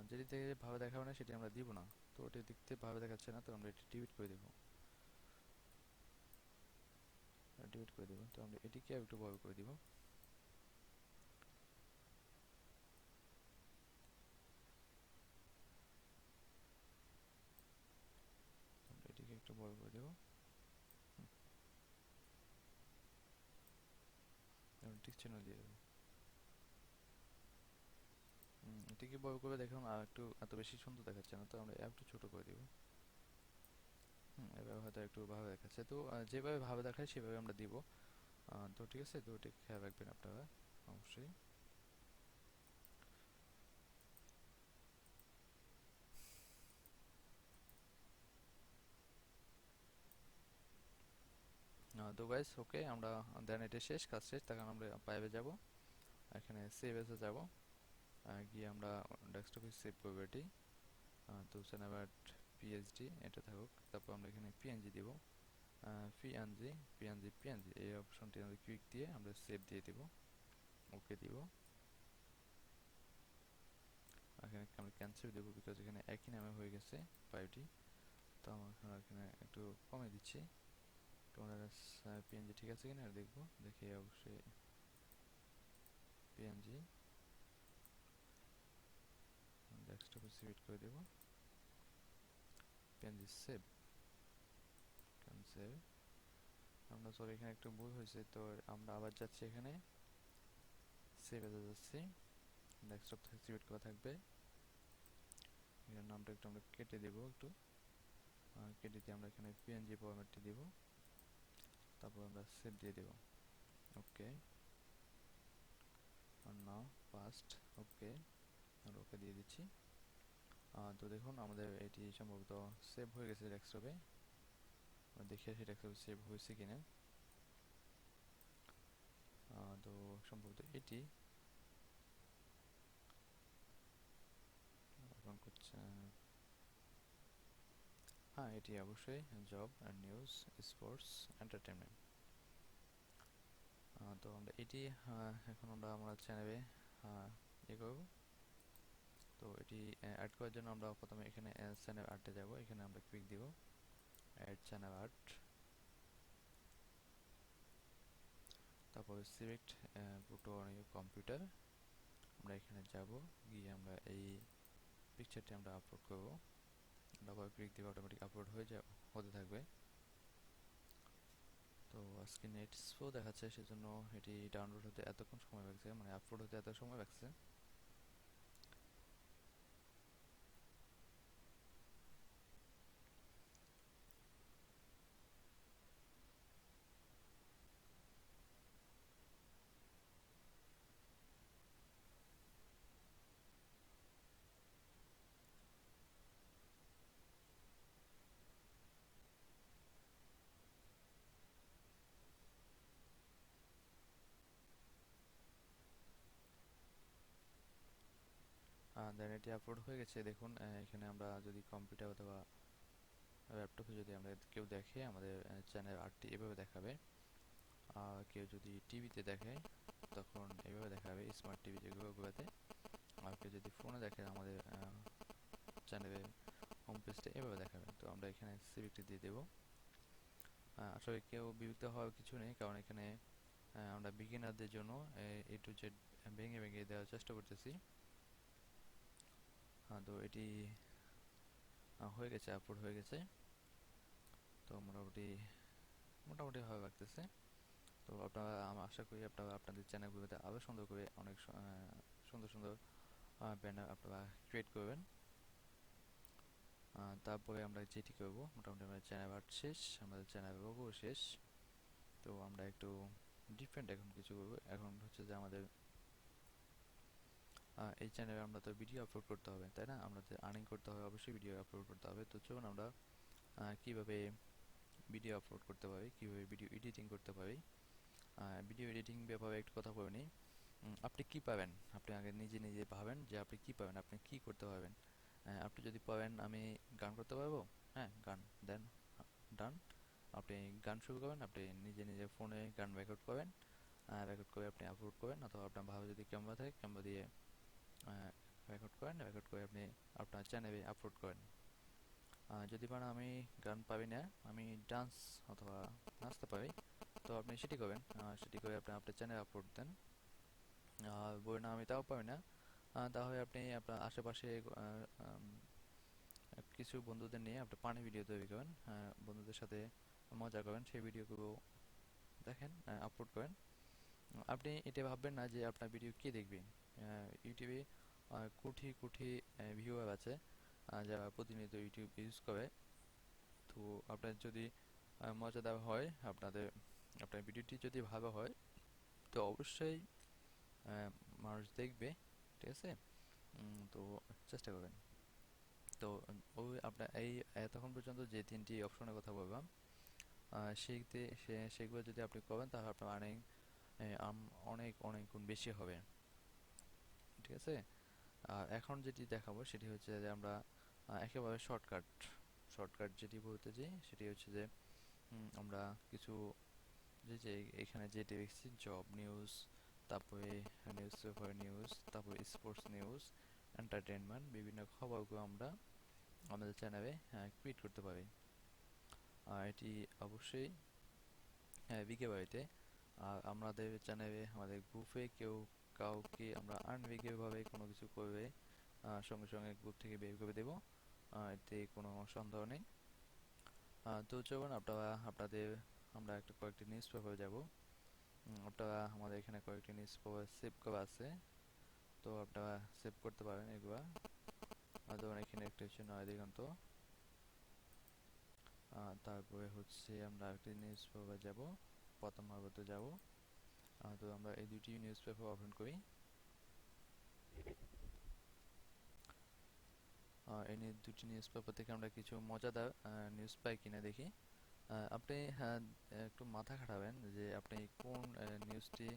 যেটি থেকে ভালো দেখাবে না সেটি আমরা দিব না। তো ওটি দেখতে ভালো দেখাচ্ছে না, তো আমরা এটি ডিলিট করে দেবো, তো আমরা এটিকে একটু বড় করে দিব। এটিকে একটু বড় করে দেবো, টিক চিহ্ন দিয়ে দেবো। এটিকে বড় করে দেখুন, আর একটু এত বেশি সুন্দর দেখাচ্ছে না, তো আমরা একটু ছোট করে দিব। এভাবে হয়তো একটু ভালো দেখাচ্ছে। তো যেভাবে ভালো দেখায় সেভাবে আমরা দিব। তো ঠিক আছে, তো ওটি খেয়াল রাখবেন আপনারা অবশ্যই। তো গাইস ওকে, আমরা দেন এটা শেষ, কাজ শেষ। তখন আমরা পাইবে যাব, এখানে সেভ এসে যাব, গিয়ে আমরা ডেস্কটপে সেভ করবো এটি। তো সেনাবাট পিএইচডি এটা থাকুক, তারপর আমরা এখানে পিএনজি দিব, পিএনজি এই অপশনটি আমরা ক্লিক দিয়ে আমরা সেভ দিয়ে দিব, ওকে দিব। এখানে আমরা ক্যান্সেল দেবো, বিকজ এখানে একই নামে হয়ে গেছে ফাইলটি। তো আমরা এখানে একটু কমে দিচ্ছি। তোমাদের পিএনজি ঠিক আছে কিনা দেখবো, দেখি অবশ্যই পিএনজি ডেস্কটপে সিলেক্ট করে দেবো, পিএনজি সেভ, ক্যান্সেল। আমরা সরি এখানে একটু ভুল হয়েছে, তো আমরা আবার যাচ্ছি, এখানে সেভ এ যাচ্ছি, ডেস্কটপ থেকে সিলেক্ট করা থাকবে। এর নামটা একটু আমরা কেটে দেব, একটু কেটে দিয়ে আমরা এখানে পিএনজি ফরম্যাটটি দেব, তারপর আমরা সেভ দিয়ে দেব। ওকে, আর নাও পাস্ট, ওকে, আর ওকে দিয়ে দিচ্ছি। তো দেখুন আমাদের এটি সম্ভবত সেভ হয়ে গেছে ডেস্কটপে। দেখি আসি ডেস্কটপে সেভ হয়েছে কিনা। তো সম্ভবত এটি এখন করছে, হ্যাঁ এটি অবশ্যই job and news, sports, entertainment. তো আমরা এটি এখন আমরা চ্যানেলে ইয়ে করব। তো এটি অ্যাড করার জন্য আমরা প্রথমে এখানে চ্যানেল আর্টে যাব, এখানে আমরা ক্লিক দিব, অ্যাড চ্যানেল আর্ট, তারপর সিলেক্ট পুটো অন ইউর কম্পিউটার। আমরা এখানে যাব, গিয়ে আমরা এই পিকচারটি আমরা আপলোড করব, ডাবল ক্লিক দিয়ে অটোমেটিক আপলোড হতে থাকবে। তো আজকে নেট স্লো দেখাচ্ছে, সেজন্য এটি ডাউনলোড হতে এতক্ষণ সময় লাগছে, মানে আপলোড হতে এত সময় লাগছে। দেন এটি আপলোড হয়ে গেছে, দেখুন এখানে আমরা যদি কম্পিউটার অথবা ল্যাপটপে যদি আমরা কেউ দেখে, আমাদের চ্যানেল আর্টটি এভাবে দেখাবে। কেউ যদি টিভিতে দেখে তখন এভাবে দেখাবে, স্মার্ট টিভি যেগুলোতে। আর কেউ যদি ফোনে দেখে, আমাদের চ্যানেলের হোম পেজটা এভাবে দেখাবে। তো আমরা এখানে সিলেক্ট দিয়ে দেবো। আসলে কেউ বিরক্ত হওয়ার কিছু নেই, কারণ এখানে আমরা বিগিনারদের জন্য এ টু জেড ভেঙে ভেঙে দেওয়ার চেষ্টা করতেছি। তো এটি হয়ে গেছে, আপলোড হয়ে গেছে। তো মোটামুটি মোটামুটি ভালো লাগতেছে। তো আপনারা, আমি আশা করি আপনারা আপনাদের চ্যানেলগুলোতে আরও সুন্দর করে অনেক সুন্দর সুন্দর ব্যানার আপনারা ক্রিয়েট করবেন। তারপরে আমরা যেটি করব, মোটামুটি আমাদের চ্যানেল আর্ট শেষ, আমাদের চ্যানেল লোগো শেষ। তো আমরা একটু ডিফারেন্ট এখন কিছু করবো। এখন হচ্ছে যে আমাদের এই চ্যানেলে আমরা তো ভিডিও আপলোড করতে হবে, তাই না? আমাদের আর্নিং করতে হবে, অবশ্যই ভিডিও আপলোড করতে হবে। তো চলুন আমরা কিভাবে ভিডিও আপলোড করতে পারি, কিভাবে ভিডিও এডিটিং করতে পারি। ভিডিও এডিটিং ব্যাপারে একটু কথা বলে নিই। আপনি কি পাবেন, আপনি আগে নিজে নিজে ভাবেন যে আপনি কি পাবেন, আপনি কি করতে পারবেন। আপনি যদি পাবেন আমি গান করতে পারবো, হ্যাঁ গান, দেন ডান। আপনি গান শুরু করবেন, আপনি নিজে নিজে ফোনে গান রেকর্ড করবেন, রেকর্ড করে আপনি আপলোড করেন, অথবা আপনার ভালো যদি ক্যামেরা থাকে ক্যামেরা দিয়ে রেকর্ড করেন, রেকর্ড করে আপনি আপনার চ্যানেলে আপলোড করেন। যদি পারেন, আমি গান পারি না, আমি ডান্স অথবা নাচতে পারি, তো আপনি সেটি করবেন, সেটি করে আপনি আপনার চ্যানেলে আপলোড দেন। বই না আমি তাও পারি না, তাহলে আপনি আপনার আশেপাশে আম, কিছু বন্ধুদের নিয়ে আপনি পানি ভিডিও তৈরি করেন, বন্ধুদের সাথে মজা করেন, সেই ভিডিওগুলো দেখেন, আপলোড করেন। আপনি এটা ভাববেন না যে আপনার ভিডিও কে দেখবে। ইউটিউবে কোটি কোটি ভিউয়ার আছে, যারা প্রতিনিয়ত ইউটিউব ইউজ করে। তো আপনার যদি মজাদার হয়, আপনার ভিডিওটি যদি ভালো হয়, তো অবশ্যই আহ, মানুষ দেখবে, ঠিক আছে? তো চেষ্টা করবেন। তো ওই আপনার এই এতক্ষণ পর্যন্ত যে তিনটি অপশনের কথা বললাম, সেগুলো যদি আপনি করেন, তাহলে আপনার আর্নিং অনেক অনেক গুণ বেশি হবে, ঠিক আছে? আর এখন যেটি দেখাবো সেটি হচ্ছে যে আমরা একেবারে শর্টকাট, শর্টকাট যেটি বলতে চাই সেটি হচ্ছে যে আমরা কিছু, যে এখানে যেটি দেখছি জব নিউজ, তারপরে নিউজ পেপার নিউজ, তারপরে স্পোর্টস নিউজ, এন্টারটেনমেন্ট, বিভিন্ন খবরগুলো আমরা আমাদের চ্যানেলে ক্রিয়েট করতে পারি। এটি অবশ্যই বিকে বাড়িতে। আর আমাদের চ্যানেলে, আমাদের গ্রুপে কেউ কাউকে আমরা আনবিকেভাবে কোনো কিছু করবে, সঙ্গে সঙ্গে গ্রুপ থেকে বের করে দেবো, এতে কোনো সন্দেহ নেই। তো চলুন আপনাদের আমরা একটা কয়েকটি নিউজ পেপার যাবো। আপনারা আমাদের এখানে কয়েকটি নিউজ পেপার সেভ করা আছে, তো আপনারা সেভ করতে পারেন এগুলা। ধরুন এখানে একটা হচ্ছে নয়া দিগন্ত, তারপরে হচ্ছে আমরা একটি নিউজ পেপার যাবো, প্রথম ভারতে যাব। তো আমরা এই দুটি নিউজ পেপার ওপেন করি। এই দুটি নিউজ পেপার থেকে আমরা কিছু মজাদার নিউজ পাই কিনা দেখি। আপনি একটু মাথা খাটাবেন যে আপনি কোন নিউজটি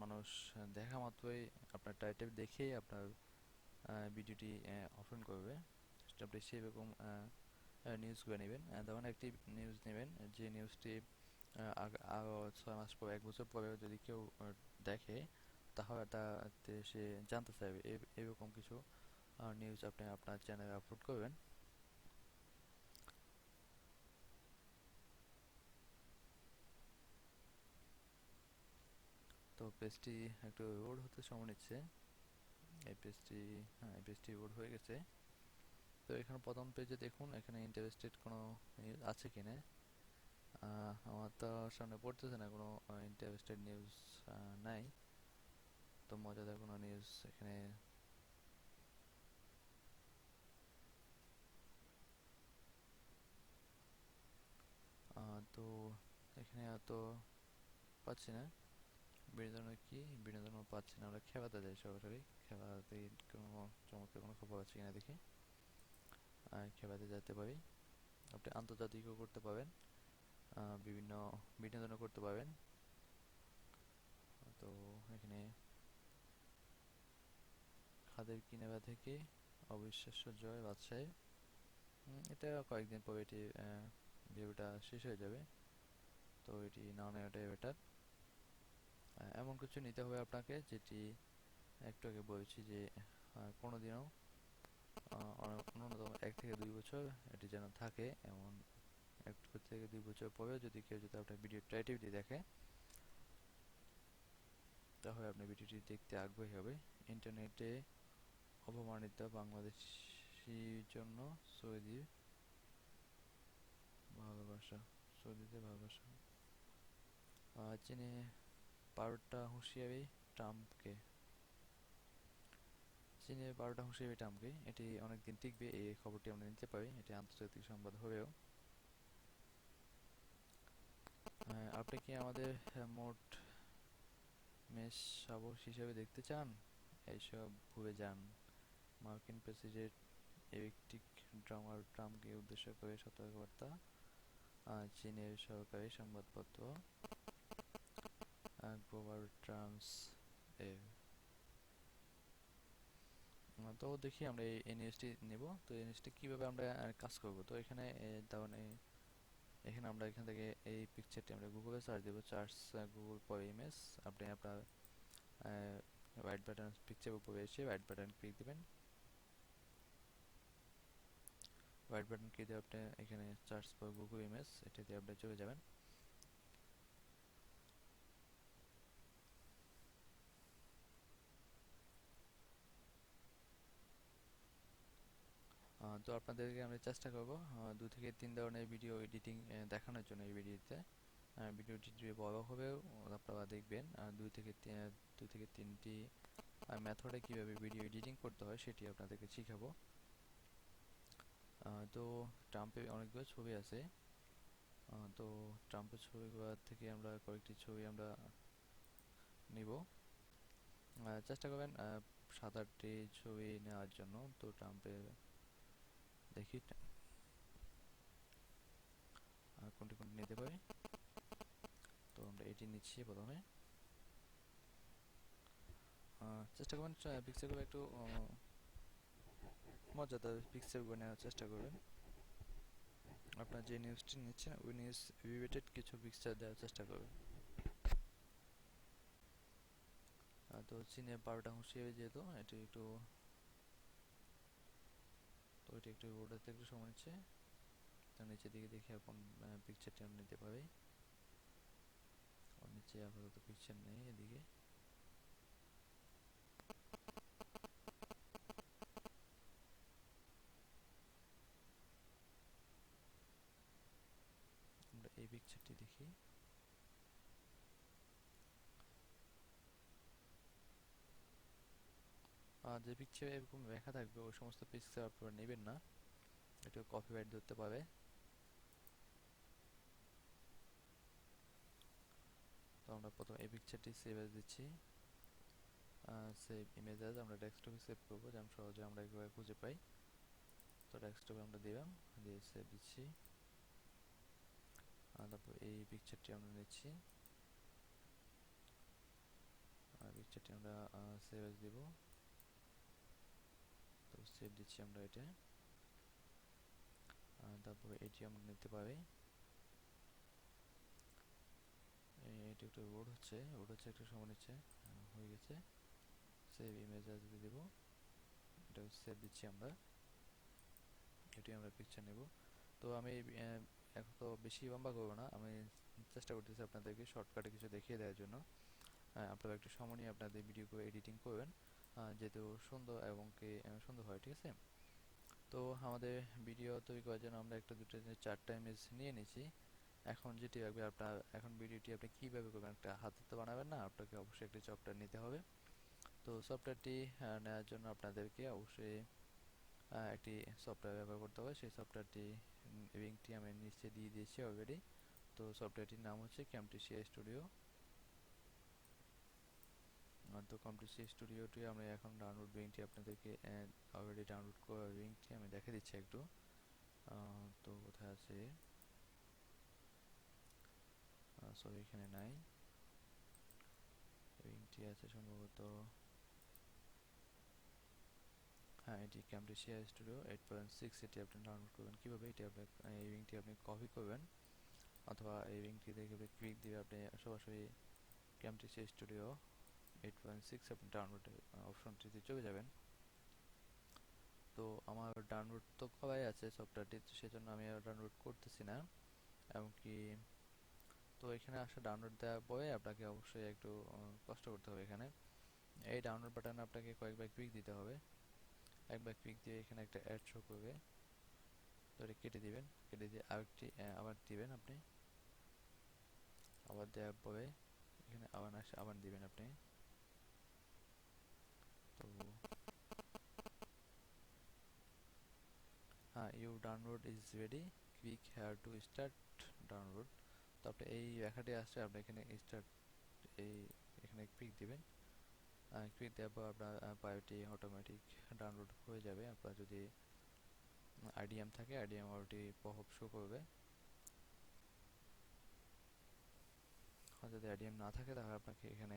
মানুষ দেখা মাত্রই আপনার টাইটেল দেখেই আপনার ভিডিওটি ওপেন করবে, সেটা আপনি সেরকম নিউজগুলো নেবেন। ধরুন একটি নিউজ নেবেন, যে নিউজটি আরও 6 মাস পর, 1 বছর পরেও যদি কেউ দেখে, তাহলে তাতে সে জানতে চাইবে, এরকম কিছু নিউজ আপনি আপনার চ্যানেলে আপলোড করবেন। তো পেজটি একটু লোড হতে সময় নিচ্ছে। এই পেজটি, হ্যাঁ এই পেজটি লোড হয়ে গেছে। তো এখানে প্রথম পেজে দেখুন, এখানে ইন্টারেস্টেড কোনো নিউজ আছে কিনা। আমার তো সামনে পড়তেছে না, কোনো ইন্টারেস্টেড নিউজ নাই। তো মজাদার কোনো নিউজ এখানে তো এখানে তো পাচ্ছি না। বিনোদনের কি বিনোদন পাচ্ছি না, আমরা খেলাতে যাই সরাসরি। খেলাতে কোনো চমৎকার কোনো খবর আছে কিনা দেখি। খেলাতে যেতে পারি। আপনি আন্তর্জাতিকও করতে পারেন, বিভিন্ন বিনোদনও করতে পারেন। তো এখানে খাদের কিনারা থেকে অবিশ্বাস্য জয় বাদশাহী, এটা কয়েকদিন পরে এটি ভিডিওটা শেষ হয়ে যাবে, তো এটি না নেওয়াটাই বেটার। এমন কিছু নিতে হবে আপনাকে যেটি একটু আগে বলেছি যে কোনোদিনও ন্যূনতম 1 থেকে 2 বছর এটি যেন থাকে, এমন 1 থেকে 2 বছর পরেও যদি কেউ যদি আপনার ভিডিও টাইটেলটি দেখে, তাহলে আপনি ভিডিওটি দেখতে আগ্রহী হবে। ইন্টারনেটে অপমানিত বাংলাদেশির জন্য সৌদি ভালোবাসা, সৌদিতে ভালোবাসা। চীনে 12টা হুঁশিয়ারি ট্রাম্পকে। চীনে 12টা হুঁশিয়ারি ট্রাম্পকে, এটি অনেকদিন টিকবে এই খবরটি আমরা নিতে পারি, এটি আন্তর্জাতিক সংবাদ হলেও। আপনি কি আমাদের মোট মেষ শাবক হিসেবে দেখতে চান? এইসব ভুলে যান। মার্কিন প্রেসিডেন্ট ইলেকট্রিক ডোনাল্ড ট্রাম্পকে উদ্দেশ্য করে সতর্কবার্তা। চীনের সরকারি সংবাদপত্র গ্লোবাল টাইমস এর। তো দেখি আমরা এই নিউজটি নেব। তো এই নিউজটি কীভাবে আমরা কাজ করব, তো এখানে ধরুন এখানে আমরা এখান থেকে এই পিকচারটি আমরা গুগলে সার্চ দেবো। Google for image. আপনি আপনার রাইট বাটন পিকচার উপরে এসে রাইট বাটন ক্লিক দিবেন। রাইট বাটন ক্লিক দিয়ে আপনি এখানে সার্চ ফর গুগল ইমেজ, এটাতে আপনি চলে যাবেন। তো আপনাদেরকে আমি চেষ্টা করব 2 থেকে 3 ধরনের ভিডিও এডিটিং দেখানোর জন্য এই ভিডিওতে। ভিডিওটি যদি বড় হবেও আপনারা দেখবেন। 2 থেকে 3টি মেথডে কীভাবে ভিডিও এডিটিং করতে হয় সেটি আপনাদেরকে শিখাবো। তো ট্রাম্পের অনেকগুলো ছবি আছে। তো ট্রাম্পের ছবিগুলো থেকে আমরা কয়েকটি ছবি আমরা নিব। চেষ্টা করবেন 7-8টি ছবি নেওয়ার জন্য। তো ট্রাম্পের দেখি কোনটি কোনটি নিতে পারি। তো আমরা এটি নিচ্ছি প্রথমে। চেষ্টা করবেন পিকচারগুলো একটু মজাদার পিকচারগুলো নেওয়ার চেষ্টা করবেন। আপনার যে নিউজটি নিচ্ছেন ওই নিউজ রিলেটেড কিছু পিকচার দেওয়ার চেষ্টা করবেন। তো চীনে 12টা হুঁশিয়ারি যেহেতু এটি একটু, তো এটি একটু বোর্ডারতে একটু সময় নিচ্ছে। তো নিচের দিকে দেখে এখন পিকচারটি আমরা নিতে পারি। নিচে আপাতত পিকচার নেই এদিকে। আমরা এই পিকচারটি দেখি। যে পিকচারে এরকম লেখা থাকবে ওই সমস্ত পিকচার আপনারা নেবেন না, একটু কপিরাইট ধরতে পারে। তো আমরা প্রথম এই পিকচারটি সেভ এজ দিচ্ছি। সেভ ইমেজ এজ আমরা ডেস্কটপে সেভ করবো যেমন সহজে আমরা এগুলো খুঁজে পাই। তো ডেস্কটপে আমরা দিলাম, দিয়ে সেভ দিচ্ছি। তারপর এই পিকচারটি আমরা নিচ্ছি। পিকচারটি আমরা সেভ এজ দিব। তো সেভ দিচ্ছি আমরা এটা। তারপর এটি আমরা নিতে পারি। এটি একটু লোড হচ্ছে একটু সময় নিচ্ছে। হয়ে গেছে। সেভ ইমেজ এজ দিয়ে দেবো। এটা সেভ দিচ্ছি আমরা। এটি আমরা পিকচার নেব। তো আমি এখন তো বেশি লম্বা করবো না, আমি চেষ্টা করতেছি আপনাদেরকে শর্টকাটে কিছু দেখিয়ে দেওয়ার জন্য। আপনারা একটু সময় নিয়ে আপনাদের ভিডিও এডিটিং করবেন যেহেতু সুন্দর এবং কি সুন্দর হয়, ঠিক আছে। তো আমাদের ভিডিও তৈরি করার জন্য আমরা একটা 2-4টা ইমেজ নিয়ে নিয়েছি। এখন যেটি লাগবে আপনার, এখন ভিডিওটি আপনি কীভাবে করবেন, একটা হাতে তো বানাবেন না, আপনাকে অবশ্যই একটি সফটওয়্যার নিতে হবে। তো সফটওয়্যারটি নেওয়ার জন্য আপনাদেরকে অবশ্যই একটি সফটওয়্যার ব্যবহার করতে হবে। সেই সফটওয়্যারটি লিঙ্কটি আমি নিচে দিয়ে দিয়েছি অলরেডি। তো সফটওয়্যারটির নাম হচ্ছে ক্যামটেসিয়া স্টুডিও। তো ক্যামটেসিয়া স্টুডিওটি আমি এখন ডাউনলোড লিঙ্কটি আপনাদেরকে অলরেডি ডাউনলোড করা লিঙ্কটি আমি দেখে দিচ্ছি একটু। তো কোথায় আছে, সরি এখানে নাই, লিঙ্কটি আছে সম্ভবত, হ্যাঁ এটি ক্যামটেসিয়া স্টুডিও 8.6। এটি আপনি ডাউনলোড করবেন কীভাবে, এটি আপনি এই লিঙ্কটি আপনি কপি করবেন অথবা এই লিঙ্কটি দেখে ক্লিক দিয়ে আপনি সরাসরি ক্যামটেসিয়া স্টুডিও 8.6 আপনি ডাউনলোড অপশনটিতে চলে যাবেন। তো আমার ডাউনলোড তো করাই আছে সফটওয়্যারটি, তো সেজন্য আমি আর ডাউনলোড করতেছি না। এমনকি তো এখানে আসা ডাউনলোড দেওয়ার পরে আপনাকে অবশ্যই একটু কষ্ট করতে হবে। এখানে এই ডাউনলোড বাটনে আপনাকে কয়েকবার ক্লিক দিতে হবে। একবার ক্লিক দিয়ে এখানে একটা অ্যাড শো করবে, তো এটা কেটে দিবেন। কেটে দিয়ে আরেকটি আবার দিবেন আপনি। আবার দেওয়ার পরে এখানে আবার আসে আবার দিবেন আপনি। তো হ্যাঁ, you download is ready, click here to start download. তো আপনি এই লেখাটি আসছে, আপনি এখানে স্টার্ট এই এখানে ক্লিক দিবেন। ক্লিক দেওয়ার পর আপনার ফাইলটি অটোমেটিক ডাউনলোড হয়ে যাবে। আপনার যদি আইডিএম থাকে আইডিএম ওটি পপআপ শো করবে, আর যদি আইডিএম না থাকে তাহলে আপনাকে এখানে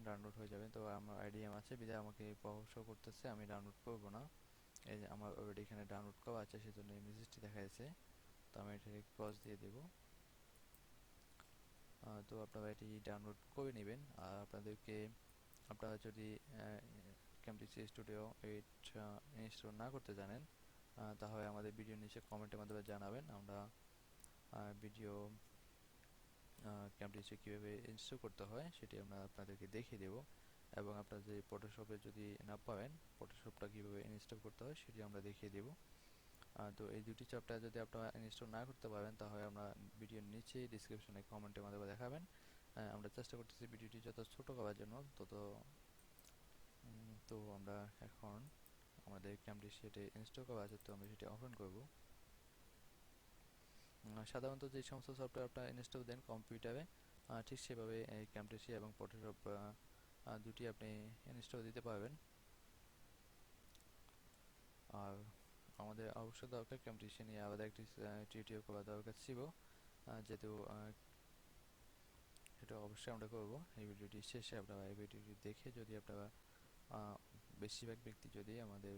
ডাউনলোড হয়ে যাবে। তো আমার আইডিএম আছে বিধায় আমাকে পপআপ শো করতেছে, আমি ডাউনলোড করব না। এই যে আমার অলরেডি এখানে ডাউনলোড করা আছে সেজন্য এই মেসেজটি দেখা যাচ্ছে। তো আমি এটাকে ক্লোজ দিয়ে দেব। তো আপনারা এটি ডাউনলোড করে নেবেন। আর আপনারা যদি ক্যামব্রিজ স্টুডিও 8 ইনস্টল না করতে জানেন, তাহলে আমাদের ভিডিওর নিচে কমেন্টের মাধ্যমে জানাবেন। আমরা ভিডিও ক্যামব্রিজে কীভাবে ইনস্টল করতে হয় সেটি আমরা আপনাদেরকে দেখিয়ে দেব। এবং আপনারা যদি ফটোশপে যদি না পারেন ফটোশপটা কীভাবে ইনস্টল করতে হয় সেটি আমরা দেখিয়ে দেব। তো এই দুটি সফটওয়্যার যদি আপনারা ইনস্টল না করতে পারেন তাহলে আমরা ভিডিওর নিচে ডিসক্রিপশনে কমেন্টের মাধ্যমে দেখাবেন। আমরা চেষ্টা করতেছি ভিডিওটি যত ছোট করার জন্য তত। তো আমরা এখন আমাদের ক্যামব্রিজ সেটি ইনস্টল করা আছে, তো আমরা সেটি ওপেন করব। সাধারণত যে সমস্ত সফটওয়্যার আপনারা ইনস্টল দেন কম্পিউটারে, ঠিক সেভাবে এই ক্যামব্রিজ এবং ফটোশপ দুটি আপনি ইনস্টল দিতে পারবেন। আর আমাদের অবশ্যই দরকার ক্যামব্রিজ নিয়ে আলাদা একটি টিউটোরিয়াল করা দরকার ছিল, যেহেতু এটা অবশ্যই আমরা করব। এই ভিডিওটি শেষে আপনারা এই ভিডিওটি দেখে যদি আপনারা বেশিরভাগ ব্যক্তি যদি আমাদের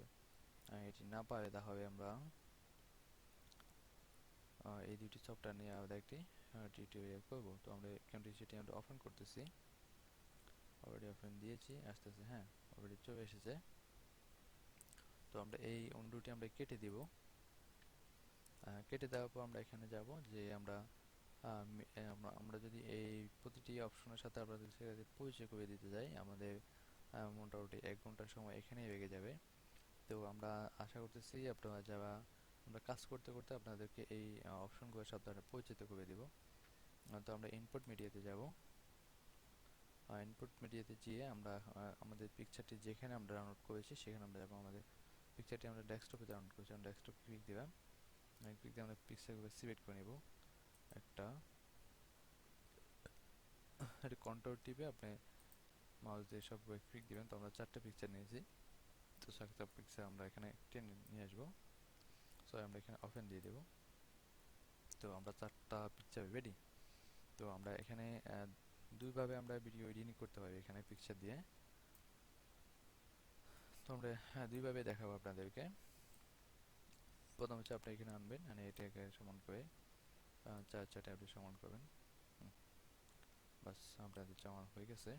এটি না পারে তাহলে আমরা এই দুটি সফটওয়্যার নিয়ে আলাদা একটি টিউটোরিয়াল করব। তো আমরা ক্যামব্রিজ সেটি আমরা ওপেন করতেছি, অলরেডি ওপেন দিয়েছি, আসতেছে, হ্যাঁ অলরেডি চলে এসেছে। তো আমরা এই উইন্ডোটি আমরা কেটে দিব। কেটে দেওয়ার পর আমরা এখানে যাব যে আমরা যদি এই প্রতিটি অপশনের সাথে আপনাদের সাথে পরিচয় করে দিতে যাই, আমাদের মোটামুটি 1 ঘন্টার সময় এখানেই লেগে যাবে। তো আমরা আশা করতেছি আপনারা যারা আমরা কাজ করতে করতে আপনাদেরকে এই অপশনগুলোর সাথে পরিচিত করে দিব। তো আমরা ইনপুট মিডিয়াতে যাব। ইনপুট মিডিয়াতে গিয়ে আমরা আমাদের পিকচারটি যেখানে আমরা ডাউনলোড করেছি সেখানে আমরা যাব। আমাদের পিকচারটি আমরা ডেস্কটপে ডাউনলোড করেছি, আমরা ডেস্কটপ ক্লিক দিলাম। ক্লিক দিয়ে আমরা পিকচারগুলো সিলেক্ট করে নেব একটা কন্ট্রোল টিপে আপনি মাউস দিয়ে সবগুলো ক্লিক দিবেন। তো আমরা 4টা পিকচার নিয়েছি, তো 4টা পিকচার আমরা এখানে টেনে নিয়ে আসবো। সো আমরা এখানে ওপেন দিয়ে দেব। তো আমরা 4টা পিকচার রেডি। তো আমরা এখানে দুইভাবে আমরা ভিডিও এডিটিং করতে পারি এখানে পিকচার দিয়ে। তো আমরা দুইভাবে দেখাবো আপনাদেরকে। প্রথম হচ্ছে আপনি এখানে আনবেন, মানে এটাকে সমান করে 4 ট্যাবে সমান করবেন। বাস আপনাদের সমান হয়ে গেছে।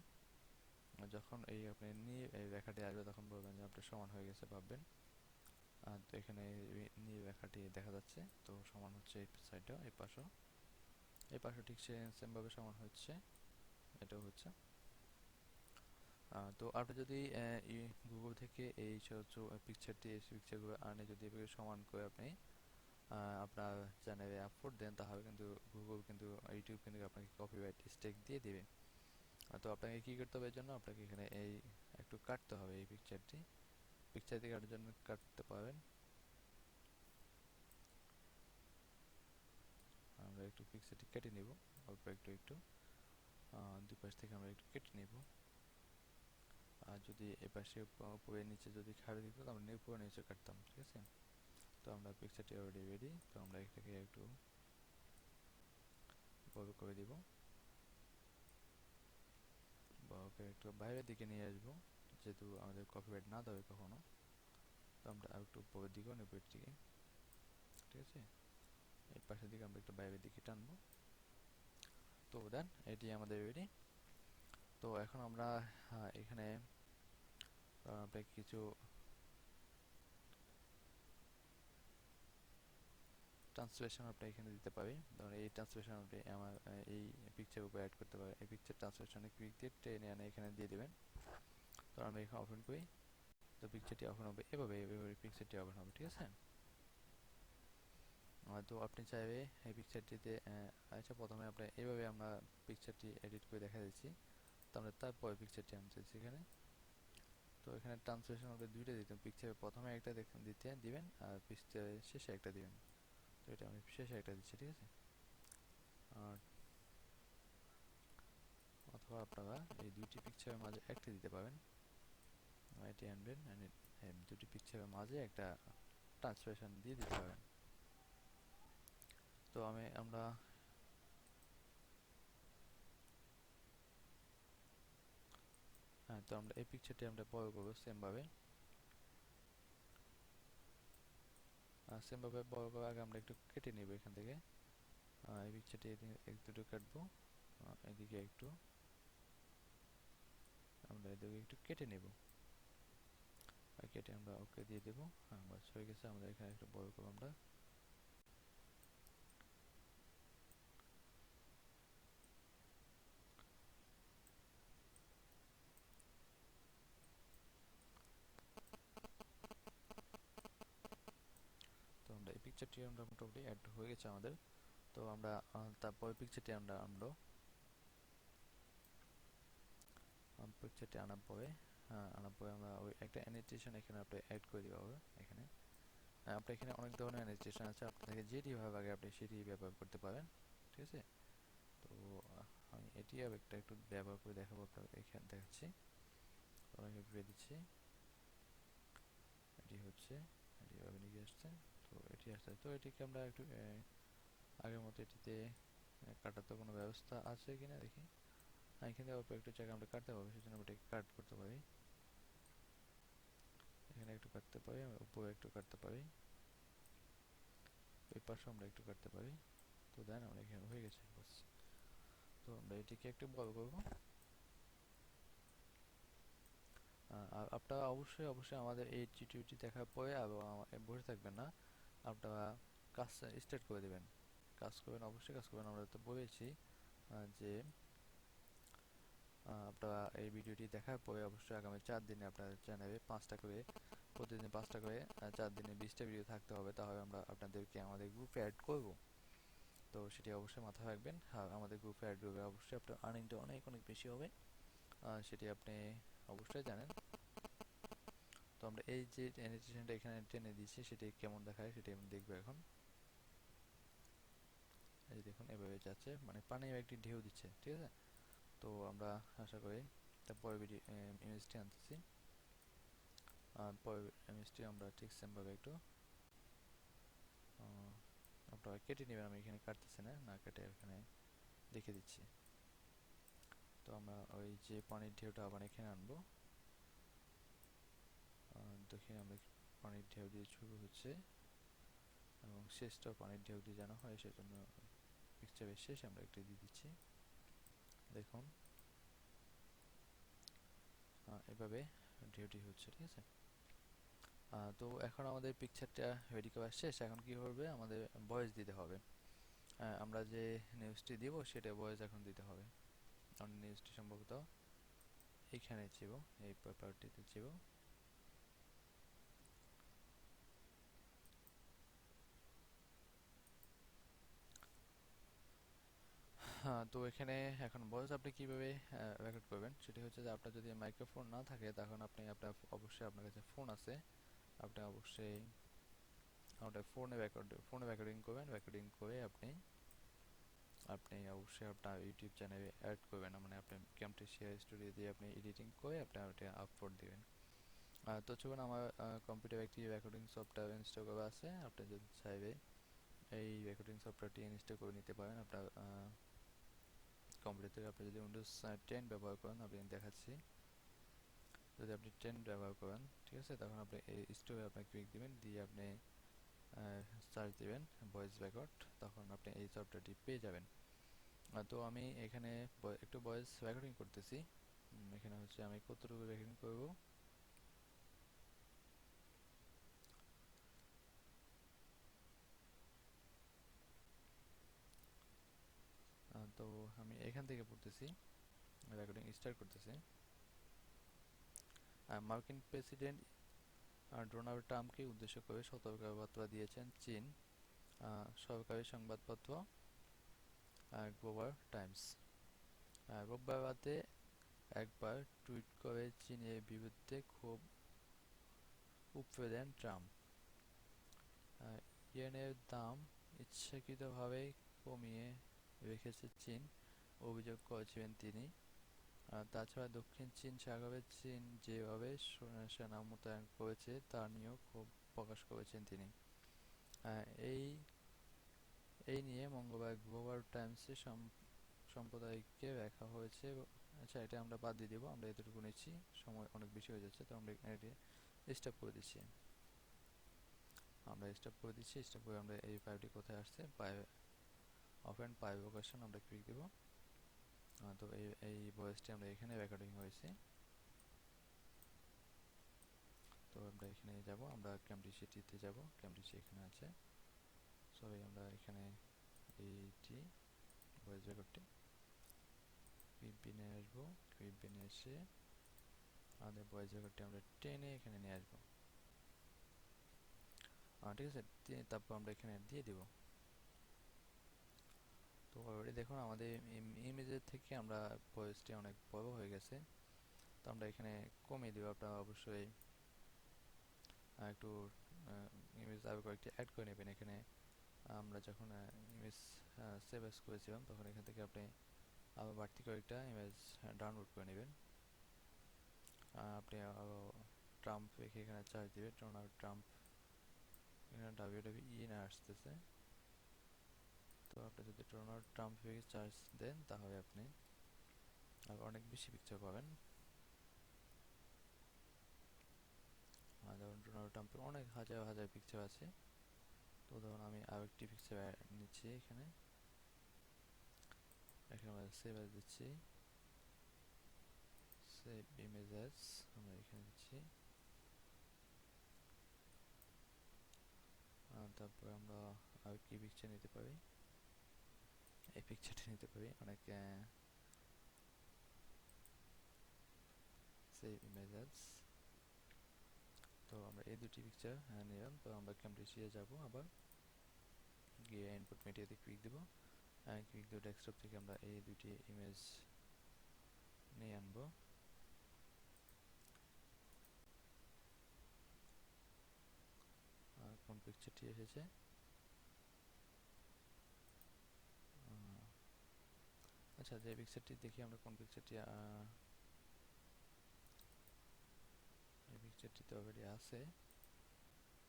যখন এই আপনি নিয়ে এই রেখাটি আসবে তখন বলবেন যে আপনার সমান হয়ে গেছে, ভাববেন। তো এখানে নিয়ে রেখাটি দেখা যাচ্ছে, তো সমান হচ্ছে এই সাইডটাও, এই পাশও ঠিক সেমভাবে সমান হচ্ছে, এটাও হচ্ছে। তো আপনি যদি গুগল থেকে এই পিকচারগুলো আনে যদি এভাবে সমান করে আপনি আপনার চ্যানেলে আপলোড দেন তাহলে কিন্তু গুগল কিন্তু ইউটিউব কিন্তু আপনাকে কপিরাইট স্ট্রাইক দিয়ে দেবে। তো আপনাকে কী করতে হবে, এর জন্য আপনাকে এখানে এই একটু কাটতে হবে। এই পিকচারটি কাটার জন্য কাটতে পারবেন। আমরা একটু পিকচারটি কেটে নিব, অল্প একটু দুই পাশ থেকে আমরা একটু কেটে নিব। আর যদি এপাশে উপরে নিচে যদি খাড়ে দিত তো আমরা উপরে নিচে কাটতাম, ঠিক আছে। তো আমরা পিকচারটি অলরেডি রেডি। তো আমরা এটাকে একটু বড় করে দিব, বড় করে একটু বাইরের দিকে নিয়ে আসবো যেহেতু আমাদের কপিরাইট না দেবে কখনো। তো আমরা আর একটু উপরের দিকেও নেব এটিকে, ঠিক আছে। এই পাশের দিকে আমরা একটু বাইরের দিকে টানবো। তো দেন এটি আমাদের রেডি। তো এখন আমরা এখানে কিছু ট্রান্সলেশন আপনি এখানে দিতে পারি। ধরুন এই ট্রান্সলেশন আপনি আমার এই পিকচারের উপর অ্যাড করতে পারেন। এই পিকচার ট্রান্সলেশনে ক্লিক দিয়ে টেনে এনে এখানে দিয়ে দেবেন। তো আমি এখানে ওপেন করি, তো পিকচারটি ওপেন হবে এভাবে পিকচারটি ওপেন হবে, ঠিক আছে। তো আপনি চাইবে এই পিকচারটিতে আচ্ছা প্রথমে আপনার এইভাবে আমরা পিকচারটি এডিট করে দেখা দিচ্ছি। তো আমরা তারপরে পিকচারটি আনতে দিচ্ছি এখানে। তো এখানে ট্রান্সলেশন আপনি দুইটা দিতেন, পিকচারের প্রথমে একটা দিতে দিবেন আর পিকচারের শেষে একটা দিবেন। তো এটা আমি শেষে একটা দিচ্ছি, ঠিক আছে। আর অথবা আপনারা এই দুইটি পিকচারের মাঝে একটা দিতে পারেন, এটি আনবেন, দুটি পিকচারের মাঝে একটা ট্রান্সলেশন দিয়ে দিতে পারেন। তো আমরা তো আমরা এই পিকচারটি আমরা বড় করবো সেম ভাবে বড় করার আগে আমরা একটু কেটে নিব এখান থেকে। এই পিকচারটি একটু কাটবো, এদিকে একটু আমরা এদিকে একটু কেটে নেব, কেটে আমরা ওকে দিয়ে দেবো। বাস হয়ে গেছে। আমরা এখানে একটু বড় করবো আমরা। তো আমরা এই পিকচারটি আমরা মোটামুটি অ্যাড হয়ে গেছে আমাদের। তো আমরা তারপরে পিকচারটি আমরা আনবো। পিকচারটি আনার পরে আমরা ওই একটা অ্যানিটেশন এখানে আপনি অ্যাড করে দিতে হবে এখানে। আপনার এখানে অনেক ধরনের অ্যানিটেশন আছে, আপনাকে যেটি ভালো লাগে আপনি সেটি ব্যবহার করতে পারেন, ঠিক আছে। তো আমি এটি একটা একটু ব্যবহার করে দেখাবো আপনাকে, এখানে দেখাচ্ছি। অনেক পেয়ে দিচ্ছি, এটি হচ্ছে, এটি এভাবে নিয়ে আসছে। তো এটি আসছে, তো এটিকে আমরা একটু আগের মতো এটিতে কাটার তো কোনো ব্যবস্থা আছে কিনা দেখি। এখানে অল্প একটু জায়গা আমরা কাটতে পারবো, সেজন্য আমরা এটাকে কাট করতে পারি। এখানে একটু কাটতে পারি, আমরা উপরে একটু কাটতে পারি, এই পাশে আমরা একটু কাটতে পারি। তো দেন আমরা এখানে হয়ে গেছে বাস। তো আমরা এটিকে একটু বড় করবো। আর আপনারা অবশ্যই আমাদের এই টিউটোরিয়ালটি দেখার পরে আর বসে থাকবেন না, আপনারা কাজ স্টার্ট করে দেবেন। কাজ করবেন, অবশ্যই কাজ করবেন। আমরা তো বলেছি যে আপনারা এই ভিডিওটি দেখার পরে অবশ্যই আগামী 4 দিনে আপনাদের চ্যানেলে 5টা করে, প্রতিদিন 5টা করে, 4 দিনে 20টা ভিডিও থাকতে হবে, তাহলে আমরা আপনাদেরকে আমাদের গ্রুপে অ্যাড করব। তো সেটি অবশ্যই মাথায় রাখবেন। আর আমাদের গ্রুপে অ্যাড করবে অবশ্যই আপনার আর্নিংটা অনেক অনেক বেশি হবে, সেটি আপনি অবশ্যই জানেন। তো আমরা এই যে অ্যানিমেশনটা এখানে টেনে দিয়েছি সেটি কেমন দেখায় সেটি আমরা দেখবো এখন। এই দেখুন এভাবে যাচ্ছে, মানে পানি একটি ঢেউ দিচ্ছে, ঠিক আছে। তো আমরা আশা করি তারপরে ভিডিও ইমেজটি আনতেছি। আর পরে ইমেজটি আমরা ঠিক সেমভাবে একটু আপনারা কেটে নেবেন। আমি এখানে কাটতেছি না, না কেটে এখানে দেখে দিচ্ছি। তো আমরা ওই যে পানির ঢেউটা আবার এখানে আনবো। দেখি আমরা পানির ঢেউ দিয়ে শুরু হচ্ছে এবং শেষটাও পানির ঢেউ দিয়ে যেন হয়, সেজন্য পিকচারের শেষ আমরা একটু দিয়ে দিচ্ছি। দেখুন এভাবে ঢেউটি হচ্ছে, ঠিক আছে। তো এখন আমাদের পিকচারটা রেডি করা শেষ। এখন কি হবে, আমাদের ভয়েস দিতে হবে। আমরা যে নিউজটি দিব সেটা ভয়েস এখন দিতে হবে। আমরা নিউজটি সম্ভবত এইখানে ছিল, এই পেপারটিতে ছিল। তো এখানে এখন ভয়েস আপনি কিভাবে রেকর্ড করবেন সেটি হচ্ছে যে আপনার যদি মাইক্রোফোন না থাকে তখন আপনি অবশ্যই আপনার কাছে ফোন আছে, আপনি অবশ্যই আপনার ফোনে রেকর্ডিং করবেন। রেকর্ডিং করে আপনি আপনি অবশ্যই আপনার ইউটিউব চ্যানেলে অ্যাড করবেন, মানে আপনি ক্যামটেসিয়া স্টুডিও দিয়ে আপনি এডিটিং করে আপনি ওটা আপলোড দিবেন। তো চলুন, আমার কম্পিউটার একটি রেকর্ডিং সফটওয়্যার ইনস্টল করা আছে। আপনি যদি চাইবে এই রেকর্ডিং সফটওয়্যারটি ইনস্টল করে নিতে পারেন আপনার কম্পিউটার থেকে। আপনি যদি উইন্ডোজ 10 ব্যবহার করেন, আপনি দেখাচ্ছি, যদি আপনি 10 ব্যবহার করেন, ঠিক আছে, তখন আপনি এই স্টোরে আপনি ক্লিক দিবেন, দিয়ে আপনি সার্চ দিবেন ভয়েস রেকর্ড, তখন আপনি এই সফটওয়্যারটি পেয়ে যাবেন। তো আমি এখানে একটু ভয়েস রেকর্ডিং করতেছি। এখানে হচ্ছে আমি কতটুকু রেকর্ডিং করব, আমি এখান থেকে পড়তেছি, রেকর্ডিং স্টার্ট করতেছি। মার্কিন প্রেসিডেন্ট ডোনাল্ড ট্রাম্পকে উদ্দেশ্য করে সতর্কবার্তা দিয়েছেন চীন। সরকারি সংবাদপত্র গ্লোবাল টাইমস। রোববার রাতে একবার টুইট করে চীনের বিরুদ্ধে ক্ষোভ উপড়ে দেন ট্রাম্প। ইয়েনের দাম ইচ্ছাকৃতভাবে কমিয়ে রেখেছে চীন, অভিযোগ করেছিলেন তিনি। তাছাড়া দক্ষিণ চীন সাগরে চীন যেভাবে সেনা মোতায়েন করেছে তা নিয়েও ক্ষোভ প্রকাশ করেছেন তিনি। এই এই নিয়ে মঙ্গলবার গ্লোবাল টাইমসে সম্প্রদায়কে দেখা হয়েছে। আচ্ছা, এটা আমরা বাদ দিয়ে দেবো, আমরা এতটুকু নিচ্ছি, সময় অনেক বেশি হয়ে যাচ্ছে, তো আমরা এটি স্টপ করে দিচ্ছি। স্টপ করে আমরা এই ফাইলটি কোথায় আসছে, ওপেন পাই লোকেশন আমরা ক্লিক দেব। তো এই ভয়েসটি আমরা এখানে রেকর্ডিং হয়েছে। তো আমরা এখানে যাব, আমরা ক্যামব্রিজ সিটিতে যাব, ক্যামব্রিজ এখানে আছে, সরি আমরা এখানে এইটি ভয়েস রেকর্ডটি ক্লিপ বিনে আসবো, ক্লিপ বিনে এসে আমাদের ভয়েস রেকর্ডটি আমরা টেনে এখানে নিয়ে আসবো। ঠিক আছে, তারপর আমরা এখানে দিয়ে দিব। তো অলরেডি দেখুন আমাদের ইমেজের থেকে আমরা ভয়েসটি অনেক বড় হয়ে গেছে। তো আমরা এখানে কমিয়ে দেবো, আপনারা অবশ্যই একটু ইমেজ আরও কয়েকটি অ্যাড করে নেবেন। এখানে আমরা যখন ইমেজ সেভ এস করেছিলাম তখন এখান থেকে আপনি আরও বাড়তি কয়েকটা ইমেজ ডাউনলোড করে নেবেন। আপনি আরও ট্রাম্প রেখে এখানে চার্জ দেবেন, ডোনাল্ড ট্রাম্প, এখানে WWE না আসতেছে। তো আপনি যদি ডোনাল্ড ট্রাম্প রেখে চার্জ দেন তাহলে আপনি আরও অনেক বেশি পিকচার পাবেন। ধরুন ডোনাল্ড ট্রাম্পের অনেক হাজার হাজার পিকচার আছে। তো ধরুন আমি আরও একটি পিকচার নিচ্ছি, এখানে আমরা সেভ এস দিচ্ছি, সেভ ইমেজেস আমরা এখানে দিচ্ছি। তারপরে আমরা আর কি পিকচার নিতে পারি, এই পিকচারটা নিতে পারি, অনেক সেভ ইমেজেস। তো আমরা এই দুটি পিকচার নিলাম। তো আমরা ক্যামব্রিজে যাব, আবার গিয়ে ইনপুট মিডিয়াতে ক্লিক দেব, ক্লিক দিয়ে ডেস্কটপ থেকে আমরা এই দুটি ইমেজ নিয়ে আনবো। কোন পিকচারটি এসেছে, আচ্ছা যে পিকচারটি দেখি আমরা কোন পিকচারটি, এই পিকচারটি তো অলরেডি আছে।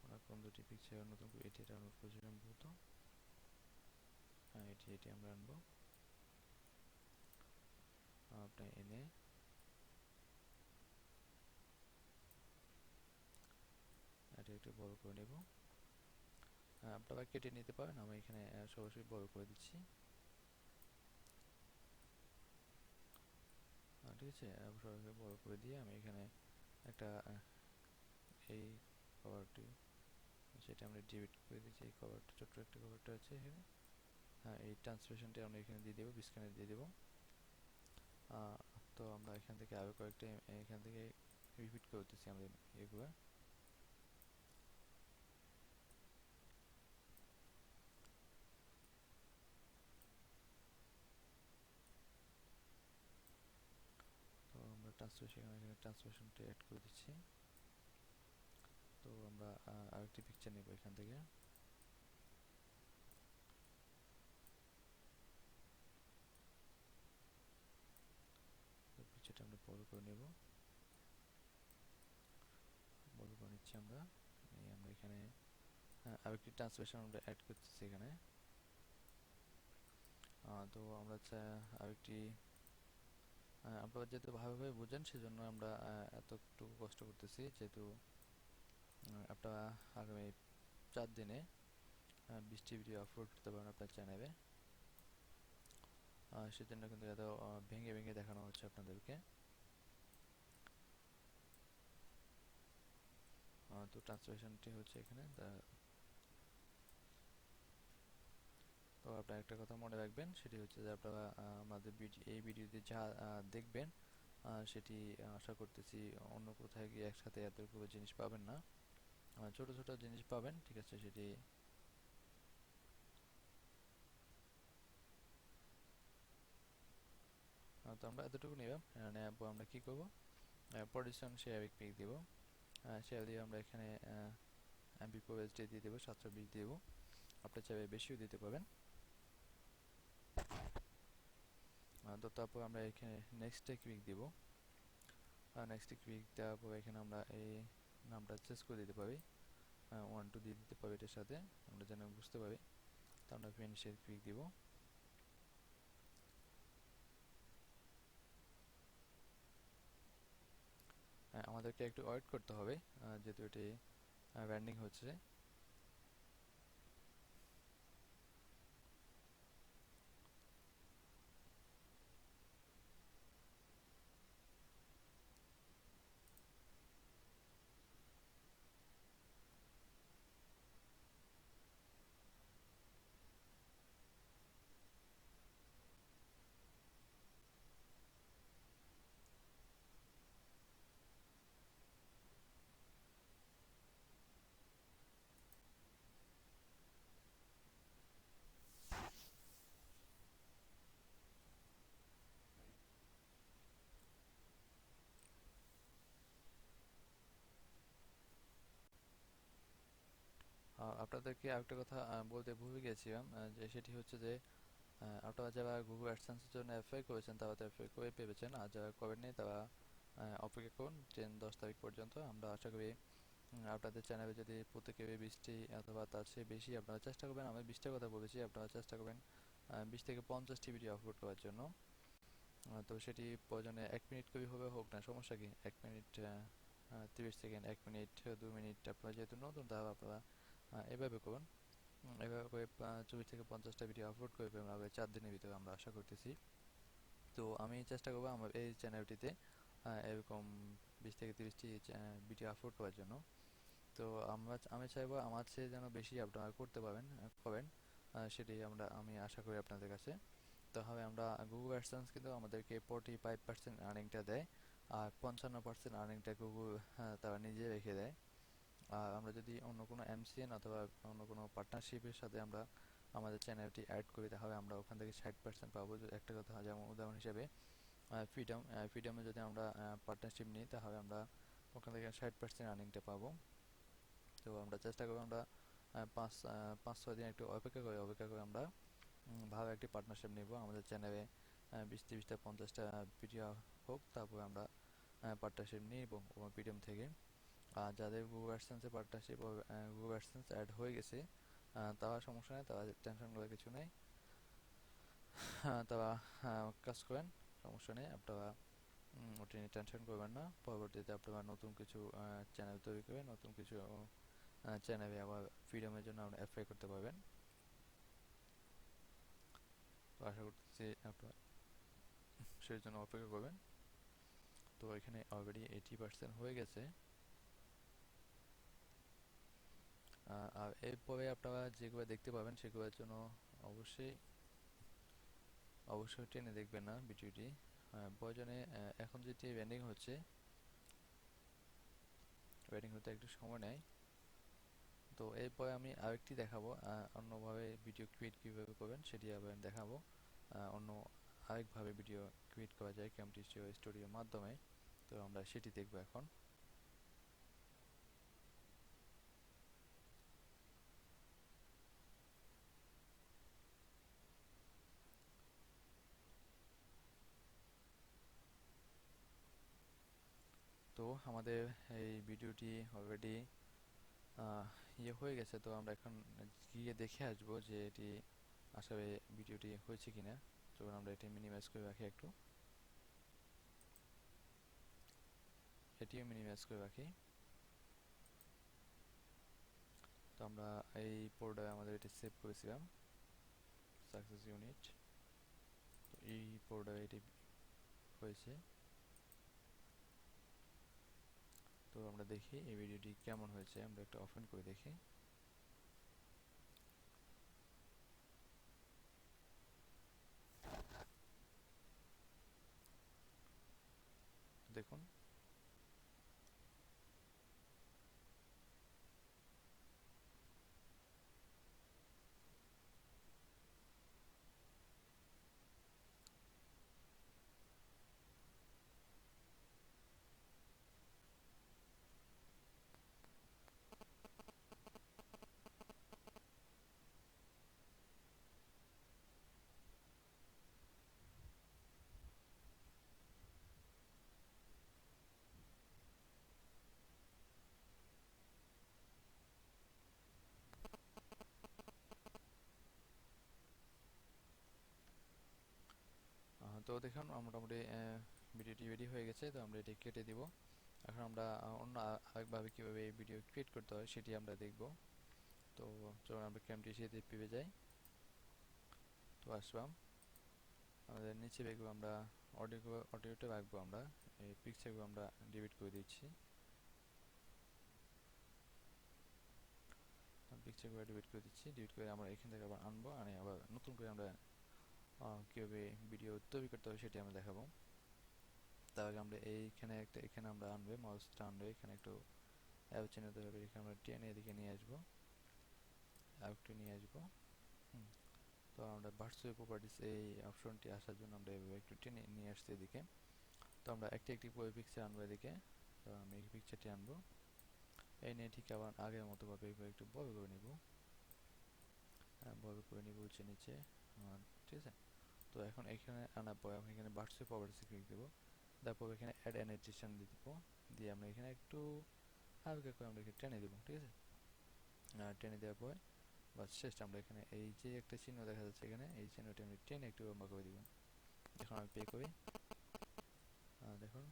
আমরা কোন দুটি পিকচার নতুন করে এটি ডাউনলোড করেছিলাম দ্রুত, এটি আমরা আনবো। আপনি এনে এটা একটু বড় করে নেব। আপনারা কেটে নিতে পারেন, আমি এখানে সরাসরি বড় করে দিচ্ছি। ঠিক আছে, সরাসরি বড় করে দিয়ে আমি এখানে একটা এই কভারটি সেটা আমরা ডিলিট করে দিচ্ছি। এই কভারটা ছোট্ট একটা কভারটা আছে এখানে, এই ট্রান্সলেশনটি আমরা এখানে দিয়ে দেবো, স্ক্রিনে দিয়ে দেবো। তো আমরা এখান থেকে আরও কয়েকটা এখান থেকে রিপিট করতেছি আমাদের এগুলো। তো আমরা এখানে ট্রান্সলেশনটা অ্যাড করে দিচ্ছি। তো আমরা আরেকটি পিকচার নেব এখান থেকে। পিকচারটা আমরা বড় করে নেব, বড় করে নিচ্ছি আমরা। আমরা এখানে আরেকটি ট্রান্সলেশন আমরা অ্যাড করতেছি এখানে। তো আমরা আরেকটি, আপনারা যেহেতু ভালোভাবে বোঝেন সেজন্য আমরা এতটুকু কষ্ট করতেছি, যেহেতু আপনারা আগামী 4 দিনে 20টি ভিডিও আপলোড করতে পারেন আপনার চ্যানেলে। সেজন্য কিন্তু এত ভেঙে ভেঙে দেখানো হচ্ছে আপনাদেরকে। তো ট্রান্সলেশনটি হচ্ছে এখানে। তো আপনারা একটা কথা মনে রাখবেন, সেটি হচ্ছে যে আপনারা আমাদের এই ভিডিওতে যা দেখবেন সেটি আশা করতেছি অন্য কোথায় গিয়ে একসাথে এতগুলো জিনিস পাবেন না, ছোট ছোট জিনিস পাবেন, ঠিক আছে? সেটি তো আমরা এতটুকু নিলাম। নেওয়ার পর আমরা কি করব, পজিশন শেয়ার পিক দিব। শেয়ার দিয়ে আমরা এখানে এমবি প্রবেসডি দিয়ে দেবো 720 দেবো, আপনি চাইলে বেশিও দিতে পারবেন। তো তারপর আমরা এখানে নেক্সটে ক্লিক দিব। নেক্সটে ক্লিক দেওয়ার পর এখানে আমরা এই নামটা চেঞ্জ করে দিতে পারি, 1 2 দিয়ে দিতে পারি এটার সাথে, আমরা যেন বুঝতে পারি। তো আমরা ফিনিশে ক্লিক দিব। আমাদেরকে একটু ওয়েট করতে হবে, যেহেতু এটি ব্যান্ডিং হচ্ছে। আপনাদেরকে আরেকটা কথা বলতে ভুলে গেছিলাম, যে সেটি হচ্ছে যে আপনারা যারা গুগল অ্যাডসেন্সের জন্য অ্যাপ্লাই করেছেন তারা তো অ্যাপ্লাই করে পেয়েছেন, আর যারা করেননি তারা অপেক্ষা করুন 10 10 তারিখ পর্যন্ত। আমরা আশা করি আপনাদের চ্যানেলে যদি প্রত্যেকে 20টি অথবা তার চেয়ে বেশি, আপনারা চেষ্টা করবেন, আমি 20টার কথা বলেছি, আপনারা চেষ্টা করবেন 20 থেকে 50টি ভিডিও আপলোড করার জন্য। তো সেটি প্রয়োজনে 1 মিনিট করে হবে, হোক না, সমস্যা কি, 1 মিনিট 30 সেকেন্ড, 1 মিনিট 2 মিনিট, আপনারা যেহেতু নতুন তাহলে আপনারা এভাবে করুন। এভাবে করে 24 থেকে 50টা ভিডিও আপলোড করে পেলাম আগে 4 দিনের ভিতরে, আমরা আশা করতেছি। তো আমি চেষ্টা করবো আমার এই চ্যানেলটিতে এরকম 20 থেকে 30টি ভিডিও আপলোড করার জন্য। তো আমি চাইবো আমার চেয়ে যেন বেশি আপনারা করতে পারবেন করেন, সেটি আমি আশা করি আপনাদের কাছে। তাহলে আমরা গুগল অ্যাডসেন্স কিন্তু আমাদেরকে 45% আর্নিংটা দেয়, আর 55% আর্নিংটা গুগল তারা নিজে রেখে দেয়। আর আমরা যদি অন্য কোনো এমসিএন অথবা অন্য কোনো পার্টনারশিপের সাথে আমরা আমাদের চ্যানেলটি অ্যাড করি তাহলে আমরা ওখান থেকে 60% পাবো। একটা কথা, যেমন উদাহরণ হিসেবে ফ্রিডমে যদি আমরা পার্টনারশিপ নিই তাহলে আমরা ওখান থেকে 60% আর্নিংটা পাবো। তো আমরা চেষ্টা করবো আমরা 5-6 দিন একটু অপেক্ষা করে আমরা ভালো একটি পার্টনারশিপ নিব। আমাদের চ্যানেলে 20 30টা 50টা ভিডিও হোক, তারপরে আমরা পার্টনারশিপ নিব ফ্রিডম থেকে। আর যাদের গুগল অ্যাডসেন্সে পার্টনারশিপ গুগল অ্যাডসেন্স অ্যাড হয়ে গেছে তারা সমস্যা নেই, তারা টেনশন করার কিছু নেই। তারা কাজ করেন, সমস্যা নেই, আপনারা ওটা নিয়ে টেনশন করবেন না। পরবর্তীতে আপনারা নতুন কিছু চ্যানেল তৈরি করে নতুন কিছু চ্যানেলে আবার ফ্রিডমের জন্য আপনি অ্যাপ্লাই করতে পারবেন। তো আশা করতেছি আপনারা সেই জন্য অপেক্ষা করবেন। তো এখানে অলরেডি 80% হয়ে গেছে। আর এরপরে আপনারা যেগুলো দেখতে পাবেন সেগুলোর জন্য অবশ্যই অবশ্যই টেনে দেখবেন না ভিডিওটি, প্রয়োজনে এখন যেটি ওয়েডিং হতে একটু সময় নেয়। তো এরপরে আমি আরেকটি দেখাবো, অন্যভাবে ভিডিও ক্রিয়েট কীভাবে করবেন সেটি আবার দেখাবো। অন্য আরেকভাবে ভিডিও ক্রিয়েট করা যায় ক্যামস্টুডিও স্টুডিওর মাধ্যমে। তো আমরা সেটি দেখবো এখন। তো আমাদের এই ভিডিওটি অলরেডি হয়ে গেছে। তো আমরা এখন গিয়ে দেখে আসবো যে এটি আসলে ভিডিওটি হয়েছে কিনা। তো আমরা এটি মিনিমাইজ করে রাখি একটু, এটিও মিনিমাইজ করে রাখি। তো আমরা এই পোর্টালে আমাদের এটি সেভ করেছিলাম, সাকসেস ইউনিট। তো এই পোর্টালে এটি হয়েছে। তো আমরা দেখি এই ভিডিওটি কেমন হয়েছে, আমরা একটু ওপেন করে দেখি। দেখুন। তো দেখুন মোটামুটি ভিডিওটি রেডি হয়ে গেছে। তো আমরা এটি কেটে দিব। এখন আমরা অন্য আরেকভাবে কীভাবে এই ভিডিও ক্রিয়েট করতে হয় সেটি আমরা দেখব। তো চলুন আমরা ক্যামটি পেয়ে যাই। তো আসলাম, আমাদের নিচে দেখবো আমরা অডিওটা রাখবো। আমরা এই পিকচারগুলো আমরা ডিলিট করে দিচ্ছি। পিকচারগুলো ডিলিট করে দিচ্ছি। ডিলিট করে আমরা এখান থেকে আবার আনবো, আনে আবার নতুন করে আমরা কীভাবে ভিডিও তৈরি করতে হবে সেটি আমরা দেখাবো। তার আগে আমরা এখানে আমরা আনবে, মাউসটা আনবে, এখানে একটু অ্যারো চিহ্ন দিতে হবে। এখানে আমরা টেনে এদিকে নিয়ে আসবো, আর একটু নিয়ে আসবো। তো আমরা ভার্চুয়াল প্রপার্টিস এই অপশনটি আসার জন্য আমরা এভাবে একটু টেনে নিয়ে আসছি এদিকে। তো আমরা একটি করে পিকচার আনবো এদিকে। তো আমি এই পিকচারটি আনবো, এই নিয়ে ঠিক আবার আগের মতো ভাবে একটু বড় করে নিব, বড় করে নিব নিচে নিচে। ঠিক আছে। তো এখন এখানে আনার পর আমি এখানে ভার্চুয়াল প্রপার্টিস ক্লিক দেবো। তারপর এখানে অ্যাড অ্যানিটেশন দিয়ে দিব, দিয়ে আমরা এখানে একটু হালকা করে আমরা এখানে টেনে দেবো। ঠিক আছে। টেনে দেওয়ার পর বাস শেষ। আমরা এখানে এই যে একটা চিহ্ন দেখা যাচ্ছে এখানে, এই চিহ্নটি আমি টেনে একটু লম্বা করে দিব। এখন আমি পে করি, দেখুন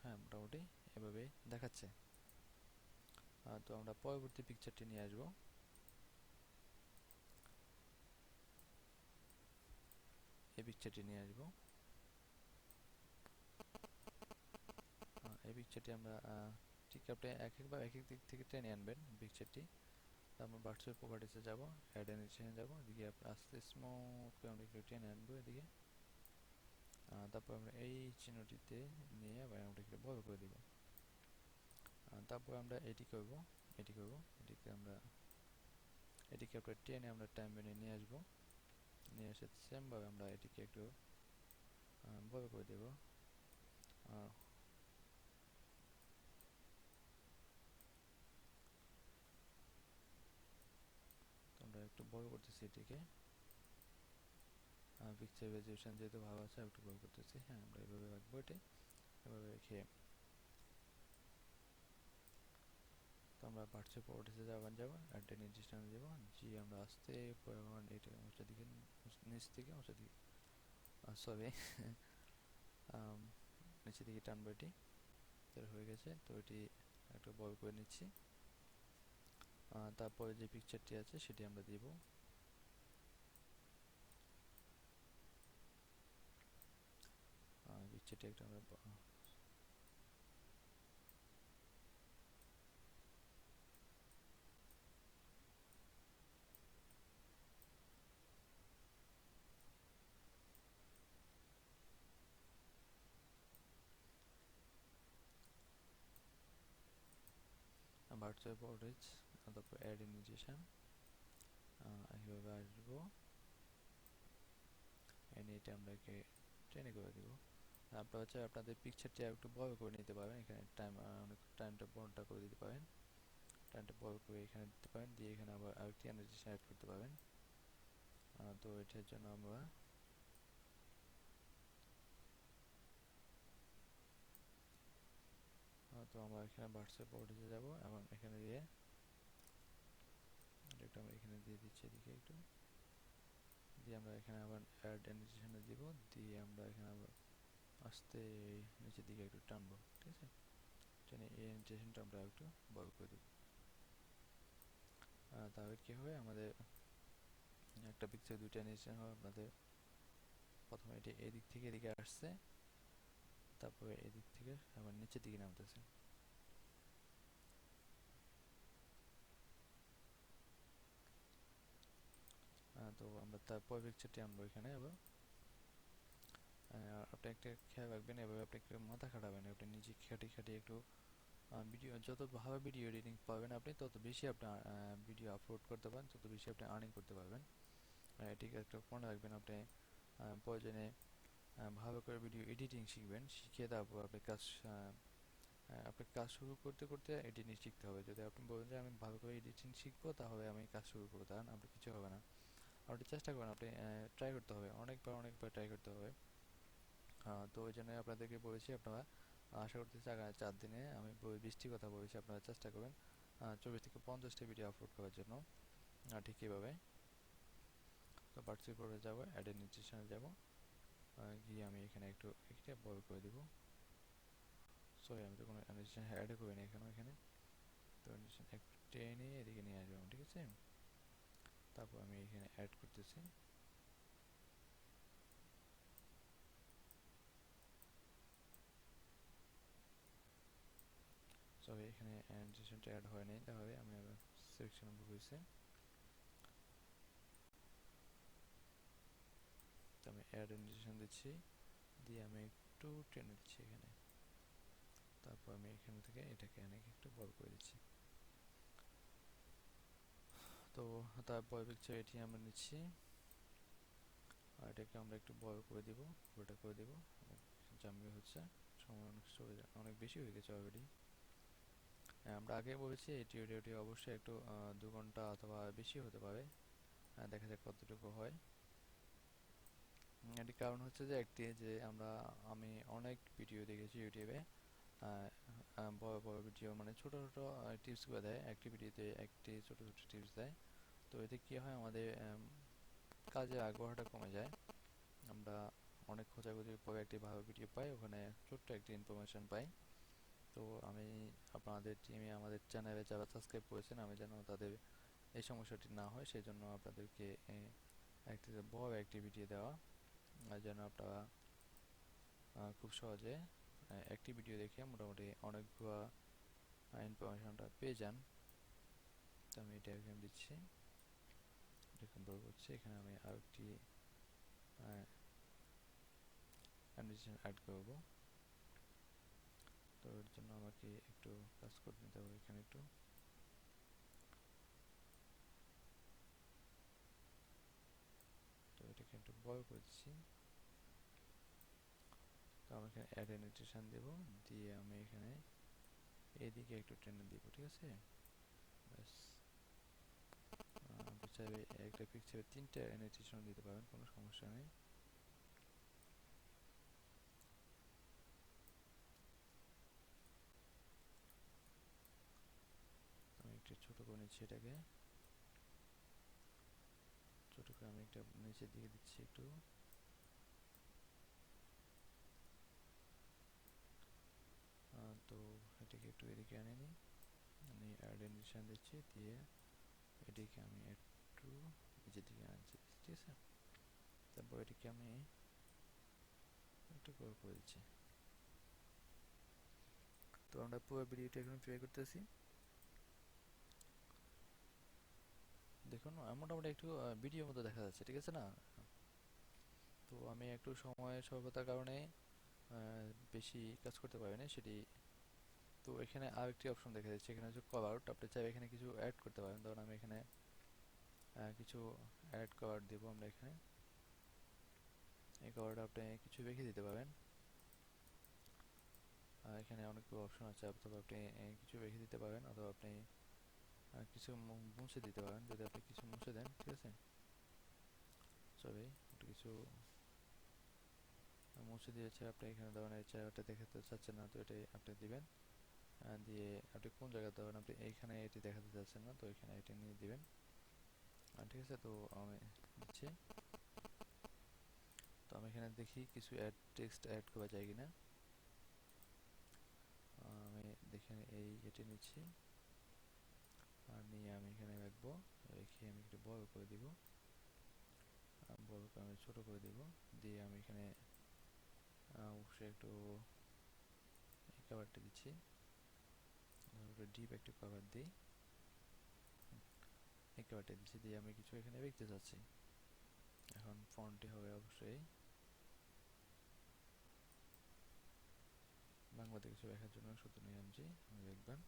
হ্যাঁ মোটামুটি এভাবে দেখাচ্ছে। তো আমরা পরবর্তী পিকচারটি নিয়ে আসবো। এই পিকচারটি নিয়ে আসবো। এই পিকচারটি আমরা ঠিক আপনি একবার এক এক দিক থেকে টেনে আনবেন পিকচারটি। আমরা ভার্চুয়াল প্রপার্টিসে যাব, অ্যাড অ্যানিমেশনে যাব, এদিকে আস্তে স্মুথ করে আমরা একটু টেনে আনবো এদিকে। তারপর আমরা এই চিহ্নটিতে নিয়ে আবার আমরা একটু বড় করে দিব। তারপর আমরা এটি করব, এটিকে আমরা টেনে আমরা টাইম বেনে নিয়ে আসবো। নিয়ে এসে সেমভাবে আমরা এটিকে একটু বড় করে দেব। আমরা একটু বড় করতেছি এটিকে। পিকচার রেজলিউশন যেহেতু ভালো আছে একটু বড় করতেছি। হ্যাঁ আমরা এভাবে রাখবো, এটি এভাবে রেখে তো আমরা ভার্চুয়াল প্রপার্টিসে যাব, অ্যাড নির্দিষ্ট দেব। জি আমরা আস্তে পরিমাণ এটা উঁচা দিকে, নিচ থেকে উঁচা দিকে, সরি নিচের দিকে টানবো। এটি হয়ে গেছে। তো এটি একটু বড় করে নিচ্ছি। তারপরে যে পিকচারটি আছে সেটি আমরা দিব। পিকচারটি একটু আমরা ভার্চুয়াল প্রপার্টিজ, তারপর অ্যাড ইনিশিয়েশন এইভাবে আসবো। এনে এটা আমরা টেনে করে দিব। আপনারা হচ্ছে আপনাদের পিকচারটি একটু বড় করে নিতে পারেন। এখানে অনেক টাইমটা বড়টা করে দিতে পারেন, টাইমটা বড় করে এখানে দিতে পারেন, দিয়ে এখানে আবার আরেকটি অ্যানিমেশন অ্যাড করতে পারেন। তো এটার জন্য আমরা এখানে ভার্চুয়াল প্রপার্টিজে যাব এবং এখানে দিয়ে একটু আমরা এখানে দিয়ে দিচ্ছি এদিকে একটু, দিয়ে আমরা এখানে আবার অ্যাড অ্যানিমেশনে দিব, দিয়ে আমরা এখানে আবার আস্তে নিচের দিকে একটু টানবো। ঠিক আছে। টেনে এই অ্যানিমেশনটা আমরা একটু বড় করে দেব। তাহলে কি হবে, আমাদের একটা পিকচার দুইটা অ্যানিমেশন হবে। আপনাদের প্রথমে এটি এদিক থেকে এদিকে আসছে, তারপরে এদিক থেকে আবার নিচের দিকে নামতেছে। তো আমরা তারপর পিকচারটি আনবো এখানে আবার। আপনি একটা খেয়াল রাখবেন, এভাবে আপনি একটু মাথা খাটাবেন, আপনি নিজে খাটিয়ে একটু ভিডিও, যত ভালো ভিডিও এডিটিং পাবেন আপনি তত বেশি আপনি ভিডিও আপলোড করতে পারেন, তত বেশি আপনি আর্নিং করতে পারবেন। ঠিক একটা মনে রাখবেন, আপনি প্রয়োজনে ভালো করে ভিডিও এডিটিং শিখবেন, শিখে তারপর আপনি কাজ শুরু করতে করতে এডিটিং শিখতে হবে। যদি আপনি বলেন যে আমি ভালো করে এডিটিং শিখবো তাহলে আমি কাজ শুরু করবো, তাহলে আপনি কিছু হবে না। আপনি চেষ্টা করেন, আপনি ট্রাই করতে হবে, অনেকবার ট্রাই করতে হবে। তো ওই জন্যই আপনাদেরকে বলেছি, আপনারা আশা করতেছি আগামী 4 দিনে, আমি 20টি কথা বলেছি, আপনারা চেষ্টা করবেন 24 থেকে 50টি ভিডিও আপলোড করার জন্য। ঠিক এভাবে তো ভার্চুয়াল পর্বে যাবো, অ্যাড নিউট্রিশনে যাব, গিয়ে আমি এখানে একটু এটা বড় করে দিব। সরি, আমি তো কোনো নিউট্রিশন অ্যাড করি না এখানে। তো নিউট্রিশন একটু টেনে এদিকে নিয়ে আসবো, ঠিক আছে। তারপর আমি এখানে অ্যাড করতেছি। সরি, এখানে নিউট্রিশনটা অ্যাড হয় নাই, তাহলে আমি আবার সিলেকশন ভুল হয়েছে। তো আমি অ্যাড নিউট্রিশন দিচ্ছি, দিয়ে আমি একটু টেনে দিচ্ছি এখানে। তারপর আমি এখান থেকে এটাকে অনেক একটু বড় করে দিচ্ছি। তো তারপর পিকচার এটি আমরা নিচ্ছি, আর এটাকে আমরা একটু বড় করে দিব, পুরোটা করে দিব। জাম্বি হচ্ছে, সময় অনেক বেশি হয়ে গেছে অলরেডি। আমরা আগে বলেছি এটি ভিডিওটি অবশ্যই একটু 2 ঘন্টা অথবা বেশি হতে পারে, দেখা যাক কতটুকু হয়। এটি কারণ হচ্ছে যে আমি অনেক ভিডিও দেখেছি ইউটিউবে, বড় বড় ভিডিও মানে ছোট ছোট টিপসগুলো দেয়, একটি ভিডিওতে একটি ছোট ছোট টিপস দেয়। তো এতে কি হয়, আমাদের কাজের আগ্রহটা কমে যায়। আমরা অনেক খোঁজাখুঁজির পরে একটি ভালো ভিডিও পাই, ওখানে ছোট্ট একটি ইনফরমেশন পাই। তো আমি আপনাদের টিমে, আমাদের চ্যানেলে যারা সাবস্ক্রাইব করেছেন, আমি যেন তাদের এই সমস্যাটি না হয় সেই জন্য আপনাদেরকে একটি বড় একটি ভিডিও দেওয়া, যেন আপনারা খুব সহজে একটি ভিডিও দেখে মোটামুটি অনেকগুলো ইনফরমেশনটা পেয়ে যান। তো আমি এটা এখানে দিচ্ছি, এরকম বড় করছি। এখানে আমি আরেকটি অ্যানিমেশন অ্যাড করব। তো এর জন্য আমাকে একটু কাজ করে নিতে হবে, এখানে একটু তো এটাকে একটু বড় করে দিচ্ছি। তো আমি এখানে অ্যাড অ্যানিমেশন দেব, দিয়ে আমি এখানে এইদিকে একটু টেনে দিব, ঠিক আছে। ব্যাস, আপনি চাইলে একটা পিকচারে 3টে অ্যানিমেশন দিতে পারেন, কোনো সমস্যা নেই। আমি একটু ছোট করে নিচ্ছি এটাকে, ছোট করে আমি একটা নিচের দিকে দিচ্ছি একটু। তো এটাকে একটু এদিকে আনে নিই, আমি অ্যাড অ্যানিমেশন দিচ্ছি, দিয়ে এটিকে আমি একটু নিচের দিকে আনছি, ঠিক আছে। তারপর এটিকে আমি একটু বড় করে দিচ্ছি। তো আমরা পুরো ভিডিওটা এখন প্লে করতেছি, দেখুন মোটামুটি একটু ভিডিওর মতো দেখা যাচ্ছে, ঠিক আছে না। তো আমি একটু সময় স্বল্পতার কারণে বেশি কাজ করতে পারি না সেটি। তো এখানে আরেকটি অপশন দেখা যাচ্ছে, এখানে হচ্ছে কল আউট, আপনি চাইলে এখানে কিছু অ্যাড করতে পারেন। ধরুন আমি এখানে কিছু অ্যাড কভার দেবো, আমরা এখানে এই কভারটা আপনি কিছু রেখে দিতে পারেন। এখানে অনেকগুলো অপশন আছে, অথবা আপনি কিছু রেখে দিতে পারেন, অথবা আপনি কিছু মুছে দিতে পারেন। যদি আপনি কিছু মুছে দেন, ঠিক আছে, সরি একটু কিছু মুছে দিয়েছে, আপনি এখানে ধরেন এই জায়গাটা দেখাতে চাচ্ছেন না, তো এটাই আপনি দিবেন। দিয়ে আপনি কোন জায়গায় ধরেন আপনি এইখানে এটি দেখাতে চাচ্ছেন না, তো এখানে এটি নিয়ে দিবেন। ঠিক আছে, তো আমি দিচ্ছি। তো আমি এখানে দেখি কিছু টেক্সট অ্যাড করা যায় কিনা। আমি দেখে এটি নিচ্ছি, আর নিয়ে আমি এখানে রাখবো, রেখে আমি একটু বড় করে দিব, বড় করে আমি ছোট করে দিব। দিয়ে আমি এখানে অবশ্যই একটু এই কভারটা দিচ্ছি, ডিপ একটু কভার দিই, এই কভারটা দিচ্ছি, দিয়ে আমি কিছু এখানে লিখতে চাচ্ছি। এখন ফন্টটি হবে অবশ্যই বাংলাতে কিছু লেখার জন্য সুতরাং এমজি লিখবেন,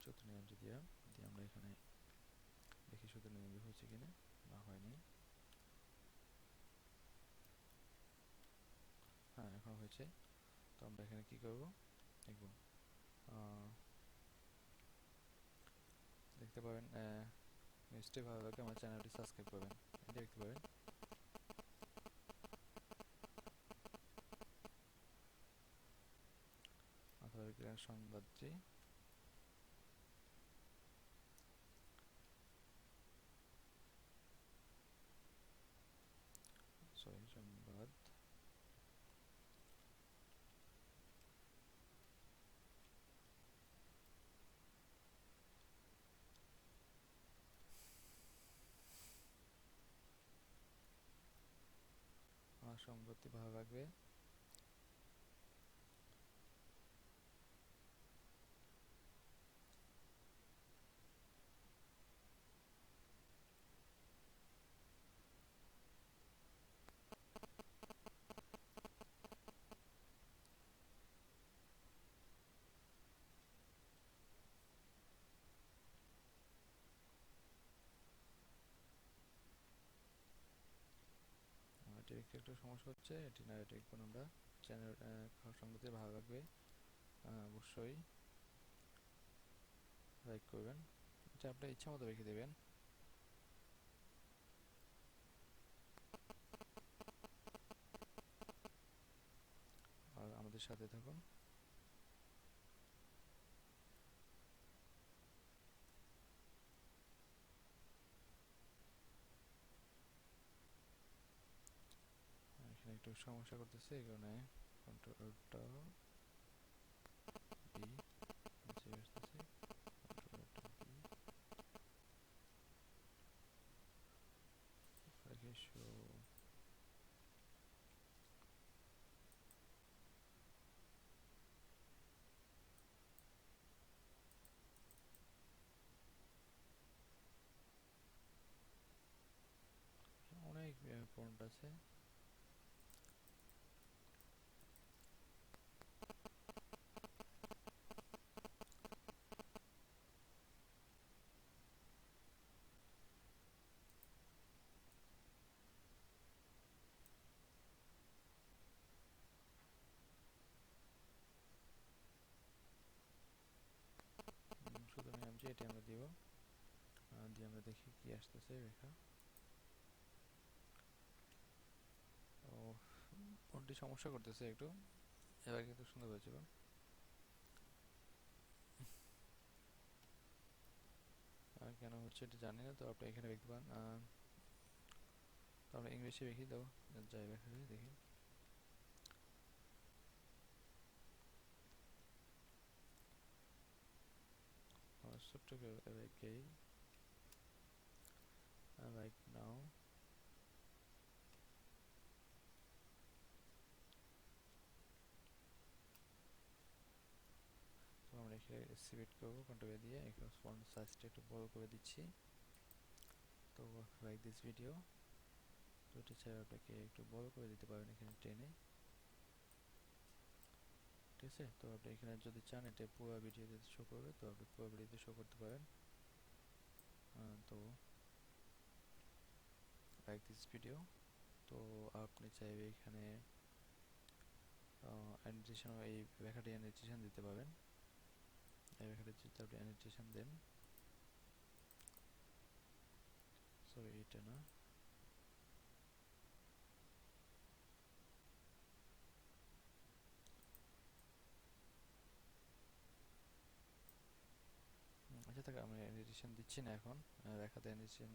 সুতরাং এমজি দিয়ে আমরা এখানে দেখি সুতরাং এমজি হচ্ছে কিনা, না হয়নি। হ্যাঁ এখন হয়েছে। তো আমরা এখানে কি করব দেখব, দেখতে পাবেন নিশ্চয়ই ভালো লাগে আমার চ্যানেলটি সাবস্ক্রাইব করবেন, এটা দেখতে পাবেন। অথবা বিজ্ঞান সংবাদটি, সরি সংবাদ, আমার সংবাদটি ভালো লাগবে। এটি একটু সমস্যা হচ্ছে, এটি না এটা লিখবেন আমরা চ্যানেল সংবাদটি ভালো লাগবে অবশ্যই লাইক করবেন, এটা আপনার ইচ্ছা মতো রেখে দেবেন। আর আমাদের সাথে থাকুন। এখানে একটু সমস্যা করতেছে, এই কারণে কন্ট্রোলটা বি নিচে আসতেছে, কন্ট্রোলটা বি রেখে শো। অনেক ফন্ট আছে, সুতরাং এমজি এটি আমরা দিব, দিয়ে আমরা দেখি কি আসতেছে লেখা। ও ফন্টটি সমস্যা করতেছে একটু, এবার কিন্তু সুন্দর হয়েছিল। কেন হচ্ছে এটা জানি না, তো আপনি এখানে দেখতে পান। তো আমরা ইংলিশে দেখি, তো যাই লেখা যায় দেখি। subscribe again like now, তো আমরা এখানে সিলেক্ট করবো কন্ট্রোল দিয়ে, এখানে ফন্ট সাইজটা একটু বড় করে দিচ্ছি। তো লাইক দিস ভিডিও, তো এটা চাই আপনাকে একটু বড় করে দিতে পারেন এখানে টেনে, ঠিক আছে। তো আপনি এখানে যদি চান এটা পুরো ভিডিওতে শো করবে, তো আপনি পুরো ভিডিওতে শো করতে পারেন। তো লাইক দিস ভিডিও, তো আপনি চাইবে এখানে অ্যানিটেশন, এই লেখাটি অ্যানিটেশন দিতে পারেন, এই লেখাটি যদি আপনি অ্যানিটেশন দেন, সরি এটা না, আচ্ছা থাক, আমি অ্যানিটেশন দিচ্ছি না এখন, লেখাতে অ্যানিটেশন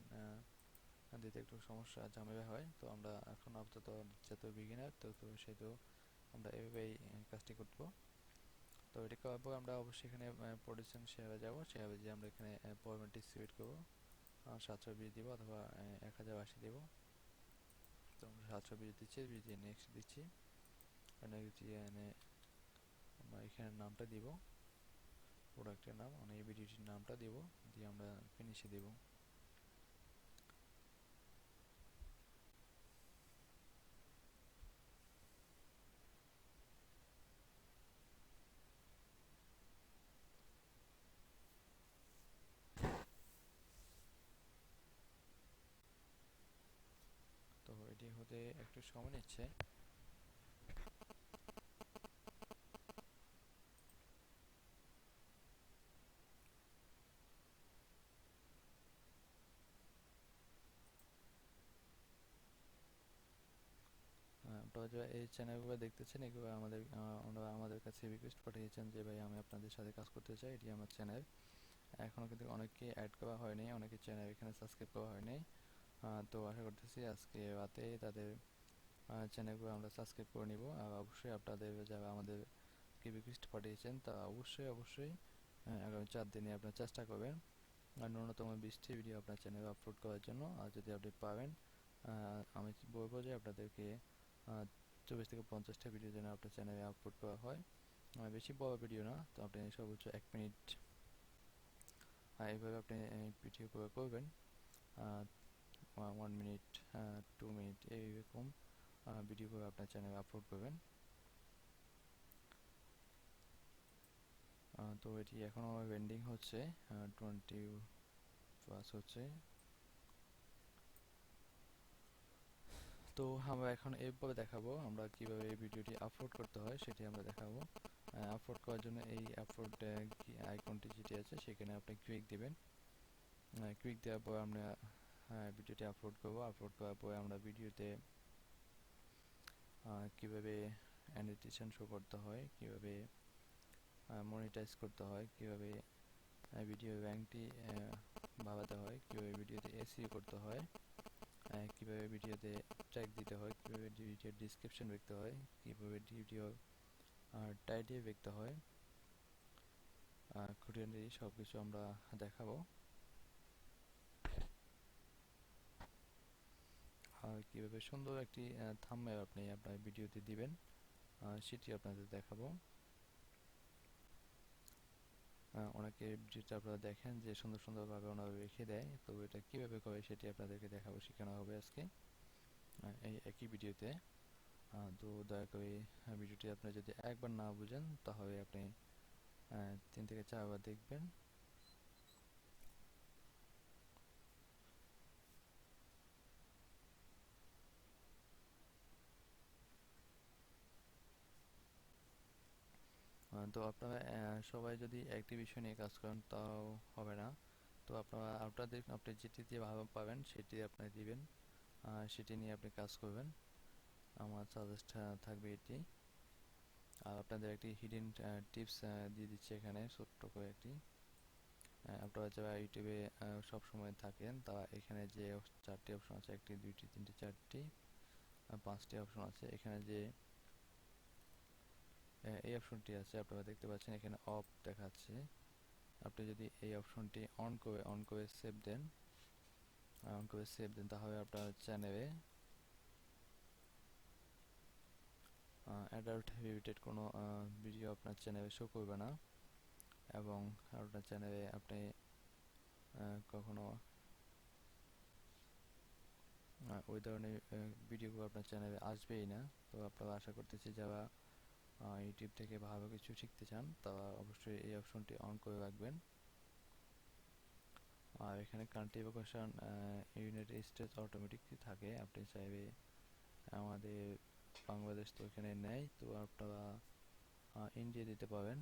দিতে একটু সমস্যা ঝামেলা হয়। তো আমরা এখন আপাতত যেহেতু বিগিনার, তো সেহেতু আমরা এভাবেই কাজটি করব। তো এটা করার পর আমরা অবশ্যই এখানে প্রোডিউসার শেয়ারে যাব, শেয়ারে যে আমরা এখানে ফরম্যাটটি সিলেক্ট করব, 720 দিব অথবা 1080 দেব। তো আমরা 720 দিচ্ছি, দিয়ে নেক্সট দিচ্ছি, নেক্সট দিয়ে আমরা এখানে নামটা দিব, প্রোডাক্টের নাম, মানে এই ভিডিওটির নামটা দিব, দিয়ে আমরা ফিনিশে দেব। হতে একটু সময় নিচ্ছে। আপনারা যারা এই চ্যানেলগুলো দেখতেছেন এগুলো ওনারা আমাদের কাছে রিকোয়েস্ট পাঠিয়েছেন যে ভাই আমি আপনাদের সাথে কাজ করতে চাই, এটি আমার চ্যানেল। এখনও কিন্তু অনেকে অ্যাড করা হয়নি, অনেকে চ্যানেল এখানে সাবস্ক্রাইব করা হয়নি। তো আশা করতেছি আজকে রাতে তাদের চ্যানেলগুলো আমরা সাবস্ক্রাইব করে নিব। আর অবশ্যই আপনাদের যারা আমাদেরকে রিকোয়েস্ট পাঠিয়েছেন তা অবশ্যই আগামী 4 দিনে আপনারা চেষ্টা করবেন আর ন্যূনতম 20টি ভিডিও আপনার চ্যানেলে আপলোড করার জন্য। আর যদি আপনি পারেন আমি বলবো যে আপনাদেরকে 24 থেকে 50টা ভিডিও যেন আপনার চ্যানেলে আপলোড করা হয়। বেশি বড় ভিডিও না, তো আপনি সর্বোচ্চ 1 মিনিট এইভাবে আপনি ভিডিও করবেন। 1 মিনিট, 2 মিনিট এইরকম ভিডিও করে আপনার চ্যানেলে আপলোড করবেন। তো এটি এখনও পেন্ডিং হচ্ছে, 20+ হচ্ছে। তো আমরা এখন এরপরে দেখাবো আমরা কিভাবে এই ভিডিওটি আপলোড করতে হয়, সেটি আমরা দেখাবো। আপলোড করার জন্য এই আপলোড আইকনটি যেটি আছে সেখানে আপনি ক্লিক দিবেন। ক্লিক দেওয়ার পর আমরা ভিডিওটি আপলোড করব। আপলোড করার পরে আমরা ভিডিওতে কিভাবে অ্যানোটেশন শো করতে হয়, কিভাবে মনিটাইজ করতে হয়, কিভাবে ভিডিও র্যাঙ্কটি বাড়াতে হয়, কিভাবে ভিডিওতে এসইও করতে হয়, কিভাবে ভিডিওতে ট্যাগ দিতে হয়, কিভাবে ভিডিওর ডিসক্রিপশন লিখতে হয়, কিভাবে ভিডিওর টাইটেল লিখতে হয়, খুঁটিনাটি সব কিছু আমরা দেখাবো। আর কীভাবে সুন্দর একটি থাম্বনেল আপনি আপনার ভিডিওতে দিবেন সেটি আপনাদের দেখাবো। অনেকে ভিডিওটা আপনারা দেখেন যে সুন্দরভাবে ওনারা রেখে দেয়, তো এটা কীভাবে করে সেটি আপনাদেরকে দেখাবো, শেখানো হবে আজকে এই একই ভিডিওতে। তো দয়া করে ভিডিওটি আপনি যদি একবার না বুঝেন তাহলে আপনি 3 থেকে 4 বার দেখবেন। তো আপনারা সবাই যদি একটি বিষয় নিয়ে কাজ করেন তাও হবে না। তো আপনি যেটি দিয়ে ভালো পাবেন সেটি আপনি দিবেন, সেটি নিয়ে আপনি কাজ করবেন। আমার সাজেস্ট থাকবে এটি। আর আপনাদের একটি হিডেন টিপস দিয়ে দিচ্ছি এখানে ছোট্ট করে একটি। আপনারা যারা ইউটিউবে সবসময় থাকেন তারা এখানে যে 4টি অপশন আছে, 1টি 2টি 3টি 4টি 5টি অপশন আছে, এখানে যে এই অপশনটি আছে আপনারা দেখতে পাচ্ছেন এখানে অফ দেখাচ্ছে। আপনি যদি এই অপশনটি অন করে সেভ দেন তাহলে আপনার চ্যানেলে অ্যাডাল্ট রিলেটেড কোনো ভিডিও আপনার চ্যানেলে শো করবে না, এবং আপনার চ্যানেলে আপনি কখনো ওই ধরনের ভিডিওগুলো আপনার চ্যানেলে আসবেই না। তো আপনারা আশা করতেছি যারা ইউটিউব থেকে ভালো কিছু শিখতে চান তারা অবশ্যই এই অপশনটি অন করে রাখবেন। আর এখানে country location United states automatic থাকে, আপনি চাইবে আমাদের বাংলাদেশ তো এখানে নেই, তো আপনারা ইন্ডিয়া দিতে পারেন।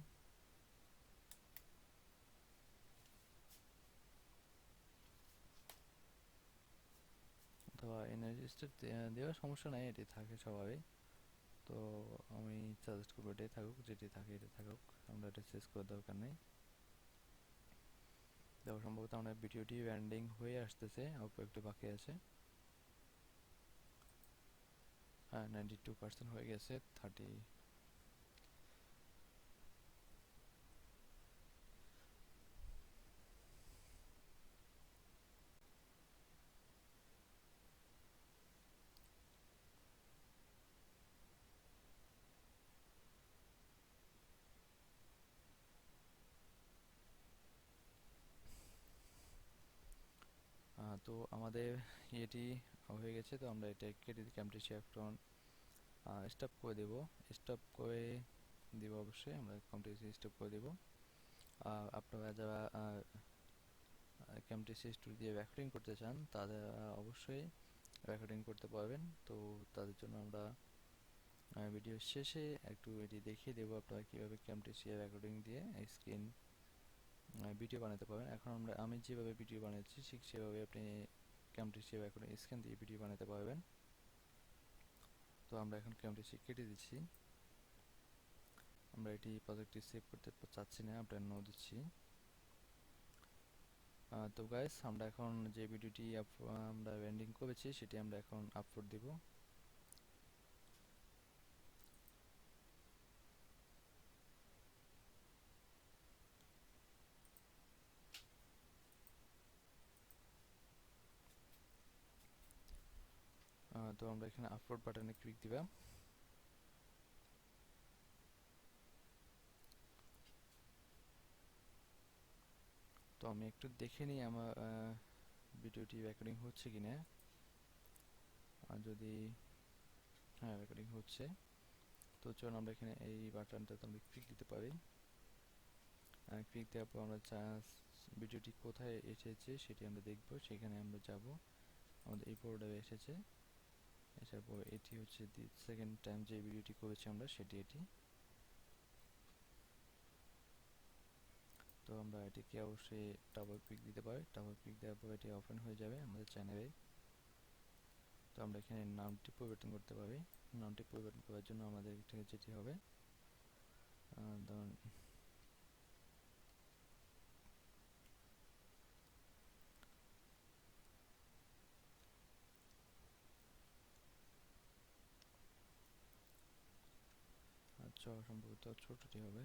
অথবা ইউনাইটেড স্টেট দেওয়ার সমস্যা নাই, এটি থাকে সবাই। তো আমি সাজেস্ট করবো এটাই থাকুক, যেটি থাকে এটা থাকুক, আমরা এটা চেঞ্জ করার দরকার নেই। তো সম্ভবত আমরা ভিডিওটি র্যান্ডিং হয়ে আসতেছে, অল্প একটু বাকি আছে। 92% হয়ে গেছে। 30 তো আমাদের এটি হয়ে গেছে। তো আমরা এটা কেটে ক্যামটি এখন স্টপ করে দেব। স্টপ করে দিব, অবশ্যই আমরা কমপ্লিটলি স্টপ করে দেব। আপনারা যারা ক্যামটি স্টুডিও দিয়ে রেকর্ডিং করতে চান তারা অবশ্যই রেকর্ডিং করতে পারবেন। তো তাদের জন্য আমরা ভিডিও শেষে একটু এটি দেখিয়ে দেবো আপনারা কীভাবে ক্যামটেসিয়া রেকর্ডিং দিয়ে স্ক্রিন ভিডিও বানাতে পারবেন। এখন আমি যেভাবে ভিডিও বানাচ্ছি ঠিক সেভাবে আপনি ক্যামটেসিয়া রেকর্ডিং স্ক্রিন দিয়ে ভিডিও বানাতে পারবেন। তো আমরা এখন ক্যামটেসিয়া কেটে দিচ্ছি। আমরা এটি প্রজেক্টটি সেভ করতে চাচ্ছি না, আমরা নো দিচ্ছি। তো গাইস, আমরা এখন যে ভিডিওটি আমরা রেন্ডিং করেছি সেটি আমরা এখন আপলোড দিব। তো আমরা এখানে আপলোড বাটনে ক্লিক দিবা। তো আমি একটু দেখে নিই আমার ভিডিওটি রেকর্ডিং হচ্ছে কিনা। যদি হ্যাঁ রেকর্ডিং হচ্ছে, তো চলুন আমরা এখানে এই বাটনটাতে আমরা ক্লিক দিতে পারি। ক্লিক দেওয়ার পর আমরা ভিডিওটি কোথায় এসেছে সেটি আমরা দেখব, সেখানে আমরা যাব। আমাদের এই ফোল্ডারে এসেছে, আসার পর এটি হচ্ছে সেকেন্ড টাইম যে ভিডিওটি করেছি আমরা সেটি এটি। তো আমরা এটিকে অবশ্যই ডাবল ক্লিক দিতে পারি। ডাবল ক্লিক দেওয়ার পর এটি ওপেন হয়ে যাবে আমাদের চ্যানেলে। তো আমরা এখানে নামটি পরিবর্তন করতে পারি। নামটি পরিবর্তন করার জন্য আমাদের এখানে যেটি হবে, ধরুন আচ্ছা সম্ভবত ছোটটি হবে।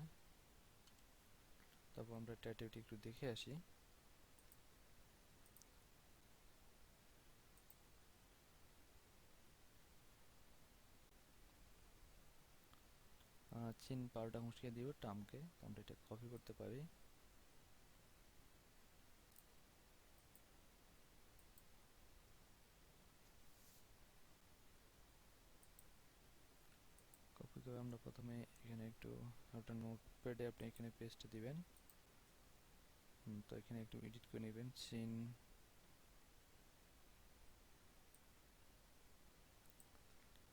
তারপর আমরা টাইটেলটি একটু দেখে আসি। চীন পাল্টা হুঁশিয়ে দিব টার্মকে, আমরা এটা কপি করতে পারি। কপি করে আমরা প্রথমে এখানে একটু আপনার নোটপ্যাডে আপনি এখানে পেস্ট দিবেন। তো এখানে একটু এডিট করে নেবেন। চীন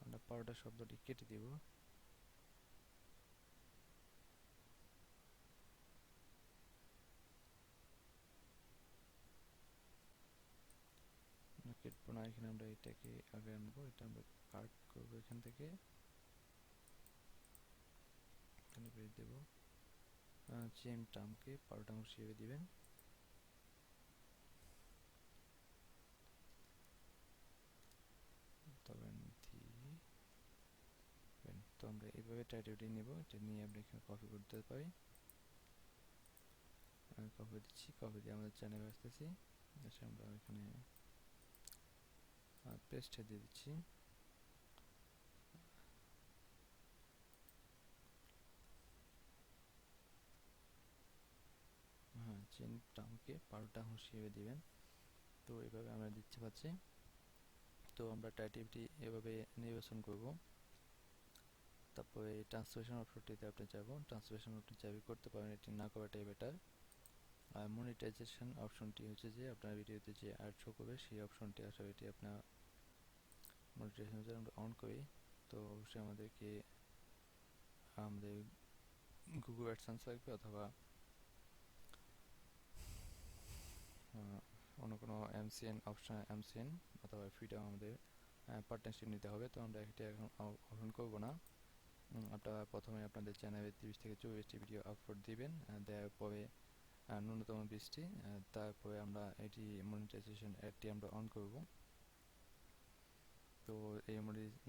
আমরা পাউডার শব্দটি কেটে দিব। কেটবো না, এখানে আমরা এটাকে আগে আনবো, এটা আমরা কাট করবো এখান থেকে, এখানে পেস্ট দেবো। চেম টার্মকে পাউডার হিসেবে দিবেন। তবে তো আমরা এইভাবে টাইটেলটি নেব, এটা নিয়ে আমরা এখানে কপি করতে পারি। কপি দিচ্ছি, কপি দিয়ে আমাদের চ্যানেলে আসতেছি, এসে আমরা এখানে পেস্ট দিয়ে দিচ্ছি। হ্যাঁ, চেন টার্মকে পাল্টা হিসেবে দিবেন। তো এইভাবে আমরা দিতে পাচ্ছি। তো আমরা টাইটেলটি এভাবে নির্বাচন করব। তারপরে ট্রান্সলেশন অপশনটিতে আপনি যাব, ট্রান্সলেশন আপনি চাইলে করতে পারেন, এটি না করাটাই বেটার। আর মনিটাইজেশন অপশনটি হচ্ছে যে আপনার ভিডিওতে যে অ্যাড শো করবে সেই অপশনটি আসলে এটি আপনার মনিটাইজেশন যদি আমরা অন করি, তো অবশ্যই আমাদেরকে আমাদের গুগল অ্যাডসেন্স লাগবে অথবা অন্য কোনো এমসিএন অপশন, এমসিএন অথবা ফ্রিডম আমাদের পার্টনারশিপ নিতে হবে। তো আমরা এটি এখন অপশন করব না। আপনারা প্রথমে আপনাদের চ্যানেলে 30 থেকে 40টি ভিডিও আপলোড দিবেন, দেওয়ার পরে ন্যূনতম 20টি, তারপরে আমরা এটি মনিটাইজেশন অ্যাডটি আমরা অন করব। তো এই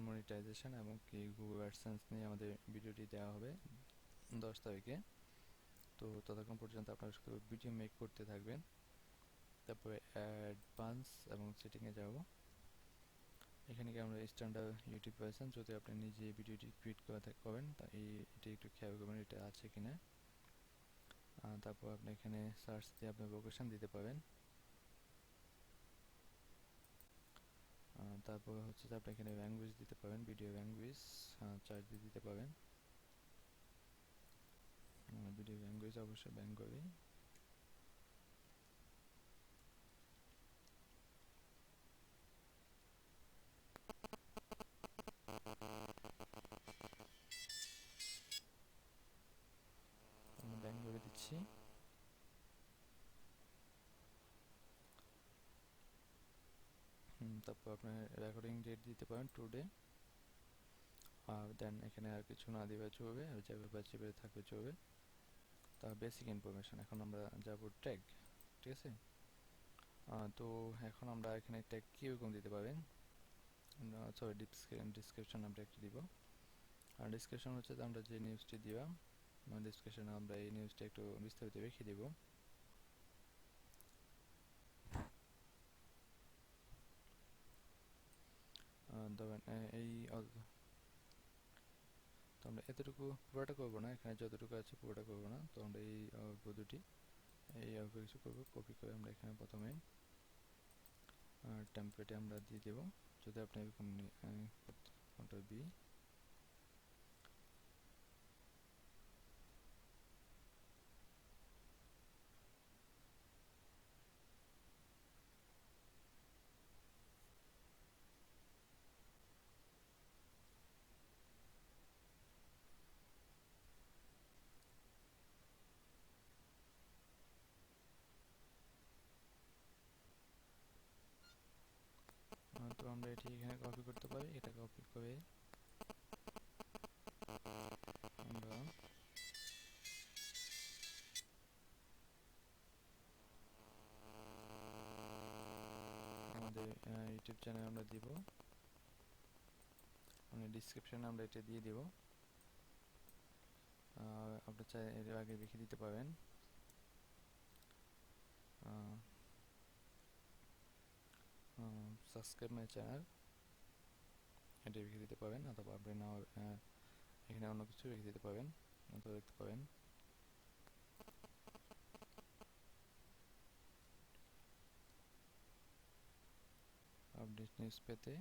মনিটাইজেশন এবং কি গুগল অ্যাডসেন্স নিয়ে আমাদের ভিডিওটি দেওয়া হবে 10 তারিখে। তো ততক্ষণ পর্যন্ত আপনারা শুধু ভিডিও মেক করতে থাকবেন। তারপরে অ্যাডভান্স এবং সেটিংয়ে যাব। এখানে কি আমরা স্ট্যান্ডার্ড ইউটিউব পাইছেন, যদি আপনি নিজে ভিডিওটি ক্রিয়েট করেন তা এটি একটু খেয়াল করবেন এটা আছে কিনা। তারপর আপনি এখানে সার্চ দিয়ে আপনার লোকেশন দিতে পারেন। তারপর হচ্ছে যে আপনি এখানে ল্যাঙ্গুয়েজ দিতে পারেন, ভিডিও ল্যাঙ্গুয়েজ চার্জ দিয়ে দিতে পারেন। ভিডিও ল্যাঙ্গুয়েজ অবশ্যই বেঙ্গলি। দিচ্ছি। তারপর আপনার রেকর্ডিং ডেট দিতে পারেন টুডে। আর দেন এখানে আর কিছু না দিলে চলবে, আর যেভাবে যেভাবে থাকবে চলবে। তা বেসিক ইনফরমেশন। এখন আমরা যাব ট্যাগ, ঠিক আছে। তো এখন আমরা এখানে ট্যাগ কীরকম দিতে পারবেন, সরি ডিসক্রিপশন আমরা একটা দিব। আর ডিসক্রিপশন হচ্ছে আমরা যে নিউজটি দিলাম, ডিসক্রিপশনে আমরা এই নিউজটা একটু বিস্তারিত রেখে দিব। ধরেন এই তো আমরা এতটুকু পুরোটা করবো না, এখানে যতটুকু আছে পুরোটা করবো না। তো আমরা এই দুটি এই অল্প কিছু করবো, কপি করে আমরা এখানে প্রথমে টেমপ্লেটে আমরা দিয়ে দেবো। যদি আপনি এরকম কন্ট্রোল বি, তো আমরা এটি এখানে কপি করতে পারি। এটা কপি করে আমরা আমাদের ইউটিউব চ্যানেলে আমরা দিব, মানে ডিসক্রিপশনে আমরা এটা দিয়ে দেব। আপনি চাই এর আগে লিখে দিতে পারেন সাবস্ক্রাইব মাই চ্যানেল, এটা লিখে দিতে পারেন। অথবা আপনি না এখানে অন্য কিছু লিখে দিতে পারেন, অথবা দেখতে পাবেন আপডেট নিউজ পেতে